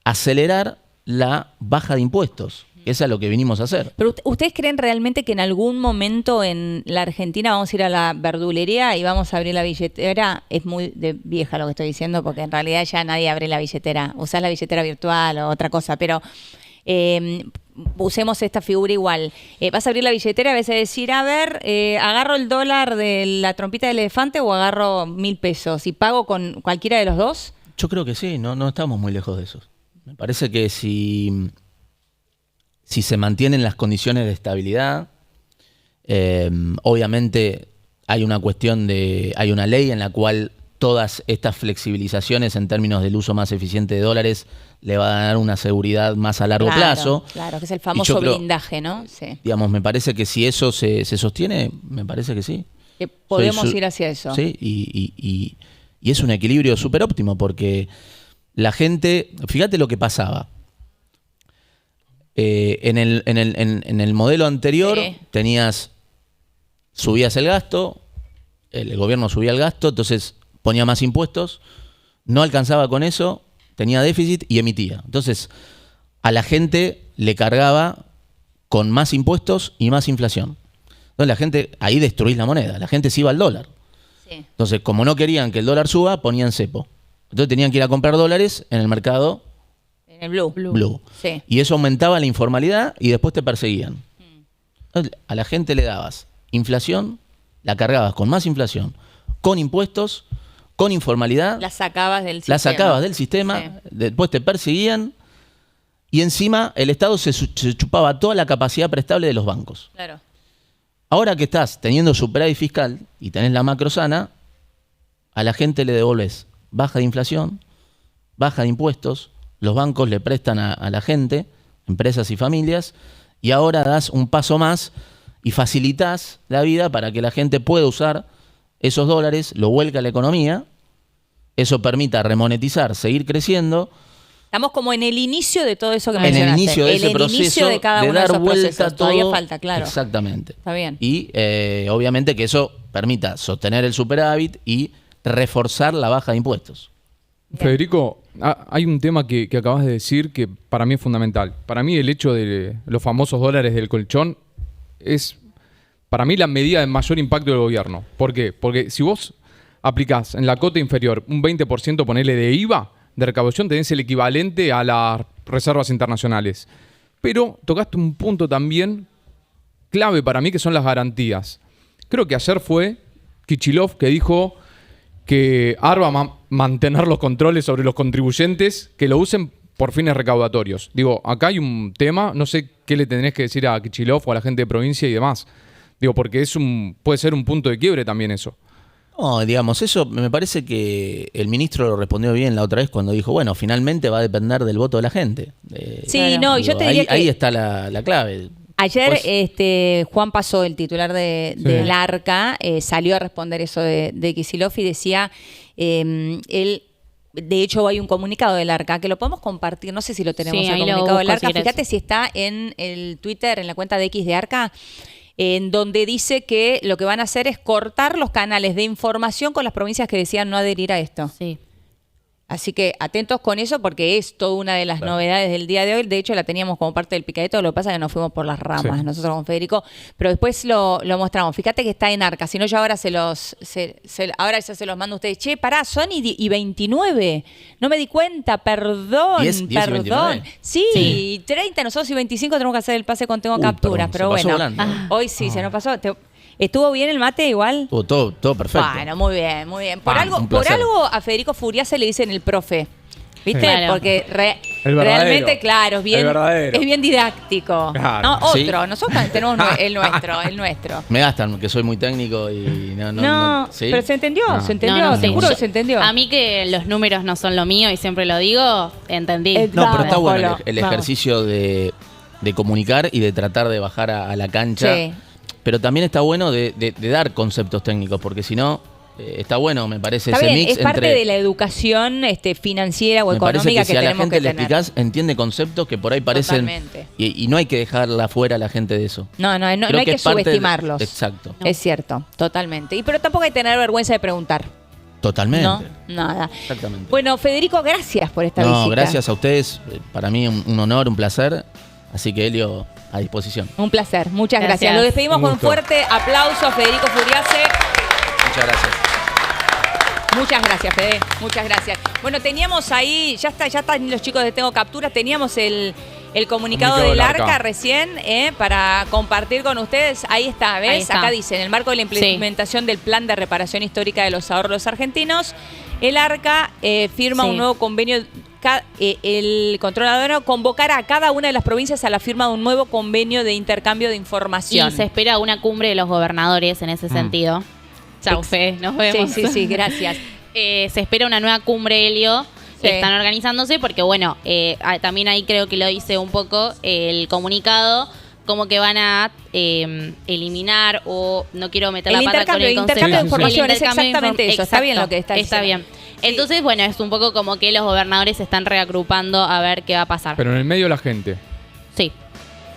acelerar la baja de impuestos. Eso es lo que vinimos a hacer. Pero ¿ustedes creen realmente que en algún momento en la Argentina vamos a ir a la verdulería y vamos a abrir la billetera? Es muy vieja lo que estoy diciendo, porque en realidad ya nadie abre la billetera. Usás la billetera virtual o otra cosa, pero usemos esta figura igual. Vas a abrir la billetera y vas a decir, a ver, ¿agarro el dólar de la trompita del elefante o agarro 1.000 pesos? ¿Y pago con cualquiera de los dos? Yo creo que sí, no estamos muy lejos de eso. Me parece que si se mantienen las condiciones de estabilidad, obviamente hay una cuestión hay una ley en la cual todas estas flexibilizaciones en términos del uso más eficiente de dólares le va a dar una seguridad más a largo plazo. Claro, que es el famoso blindaje, ¿no? Sí. Digamos, me parece que si eso se sostiene, me parece que sí. Que podemos ir hacia eso. Sí, y es un equilibrio súper óptimo porque la gente, fíjate lo que pasaba. En el modelo anterior subías el gasto, el gobierno subía el gasto, entonces ponía más impuestos, no alcanzaba con eso, tenía déficit y emitía. Entonces, a la gente le cargaba con más impuestos y más inflación. Entonces, la gente, ahí destruís la moneda, la gente se iba al dólar. Sí. Entonces, como no querían que el dólar suba, ponían cepo. Entonces, tenían que ir a comprar dólares en el mercado en el blue. Sí. Y eso aumentaba la informalidad y después te perseguían. Entonces, a la gente le dabas inflación, la cargabas con más inflación, con impuestos, con informalidad. La sacabas del sistema. Sí. Después te perseguían y encima el Estado se chupaba toda la capacidad prestable de los bancos. Claro. Ahora que estás teniendo superávit fiscal y tenés la macro sana, a la gente le devolves baja de inflación, baja de impuestos, los bancos le prestan a la gente, empresas y familias, y ahora das un paso más y facilitas la vida para que la gente pueda usar esos dólares, lo vuelca a la economía, eso permita remonetizar, seguir creciendo. Estamos como en el inicio de todo eso que mencionaste. En el inicio de ese proceso inicio de cada uno dar de esos vuelta procesos. a todo. Todavía falta, claro. Exactamente. Está bien. Y obviamente que eso permita sostener el superávit y reforzar la baja de impuestos. Bien. Federico, hay un tema que acabas de decir que para mí es fundamental. Para mí el hecho de los famosos dólares del colchón es, para mí, la medida de mayor impacto del gobierno. ¿Por qué? Porque si vos aplicás en la cota inferior un 20%, ponele de IVA, de recaudación, tenés el equivalente a las reservas internacionales. Pero tocaste un punto también clave para mí, que son las garantías. Creo que ayer fue Kicillof que dijo que ARBA va a mantener los controles sobre los contribuyentes que lo usen por fines recaudatorios. Digo, acá hay un tema, no sé qué le tenés que decir a Kicillof o a la gente de provincia y demás. Digo, porque puede ser un punto de quiebre también eso. No, digamos, eso me parece que el ministro lo respondió bien la otra vez cuando dijo, bueno, finalmente va a depender del voto de la gente. Sí, no, yo te diría que ahí está la clave. Ayer Juan Pasó, el titular del ARCA, salió a responder eso de Kicillof y decía, él, de hecho hay un comunicado del ARCA que lo podemos compartir, no sé si lo tenemos, el comunicado del ARCA, fíjate si está en el Twitter, en la cuenta de X de ARCA. en donde dice que lo que van a hacer es cortar los canales de información con las provincias que decían no adherir a esto. Sí. Así que atentos con eso porque es toda una de las novedades del día de hoy. De hecho, la teníamos como parte del picadito. Lo que pasa es que nos fuimos por las ramas nosotros con Federico. Pero después lo mostramos. Fíjate que está en Arca. Si no, yo ahora ahora ya se los mando a ustedes. Che, pará, son y 29. No me di cuenta. Perdón. 10 y perdón. 29. Sí, 30. Nosotros y 25 tenemos que hacer el pase con tengo capturas. Perdón, pero se pasó bueno, volando. hoy sí, se nos pasó. ¿Estuvo bien el mate igual? Estuvo todo perfecto. Bueno, muy bien, muy bien. Por Pan, un algo placer. a Federico Furiase le dicen el profe. ¿Viste? Claro. Porque El verdadero. realmente, claro, El verdadero. es bien didáctico. Claro. No, otro. Sí. Nosotros tenemos el nuestro. Me gastan, que soy muy técnico y no. No, ¿Sí? pero se entendió, No. se entendió, No, no, seguro sí. que se entendió. A mí que los números no son lo mío y siempre lo digo, entendí. No, pero está Vamos, bueno Polo, el vamos. ejercicio de comunicar y de tratar de bajar a la cancha. Sí. Pero también está bueno de dar conceptos técnicos, porque si no, está bueno, me parece, Está ese bien, mix es parte entre... de la educación financiera o Me parece económica que si a la tenemos gente que le tener. explicás, entiende conceptos que por ahí parecen... Totalmente. Y no hay que dejarla fuera a la gente de eso. No hay Creo que es parte de- subestimarlos. Exacto. Es cierto, totalmente. Pero tampoco hay que tener vergüenza de preguntar. Totalmente. No, nada. Exactamente. Bueno, Federico, gracias por esta visita. No, gracias a ustedes. Para mí un honor, un placer. Así que, Helio, a disposición. Un placer, muchas gracias. Gracias. Lo despedimos Un con un gusto. fuerte aplauso a Federico Furiase. Muchas gracias. Muchas gracias, Fede. Muchas gracias. Bueno, teníamos ahí, ya están los chicos de Tengo Capturas, teníamos el comunicado del ARCA recién para compartir con ustedes. Ahí está, ¿ves? Ahí está. Acá dice, en el marco de la implementación del Plan de Reparación Histórica de los Ahorros Argentinos, el ARCA firma Sí. un nuevo convenio. El controlador convocará a cada una de las provincias a la firma de un nuevo convenio de intercambio de información. Y se espera una cumbre de los gobernadores en ese sentido. Chau, Fe, nos vemos. Sí, gracias. Se espera una nueva cumbre, Helio. Sí. Están organizándose porque, bueno, también ahí creo que lo dice un poco el comunicado, como que van a eliminar o no quiero meter El la pata con el intercambio concepto. de información, El es intercambio de exactamente eso. Está bien lo que está Está diciendo. bien. Entonces, bueno, es un poco como que los gobernadores se están reagrupando a ver qué va a pasar. Pero en el medio de la gente. Sí.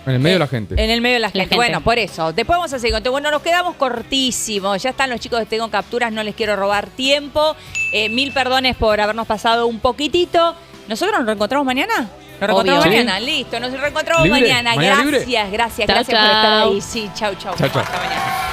En el medio de la gente. En el medio de la gente. gente. Bueno, por eso. Después vamos a seguir con. Bueno, nos quedamos cortísimos. Ya están los chicos de Tengo Capturas, no les quiero robar tiempo. 1000 perdones por habernos pasado un poquitito. ¿Nosotros nos reencontramos mañana? Nos reencontramos Obvio. mañana, listo. Nos reencontramos ¿Libre? mañana. ¿Mañana libre? Gracias Chau, por estar chau. ahí. Sí, chau. Chau, chau. Hasta mañana.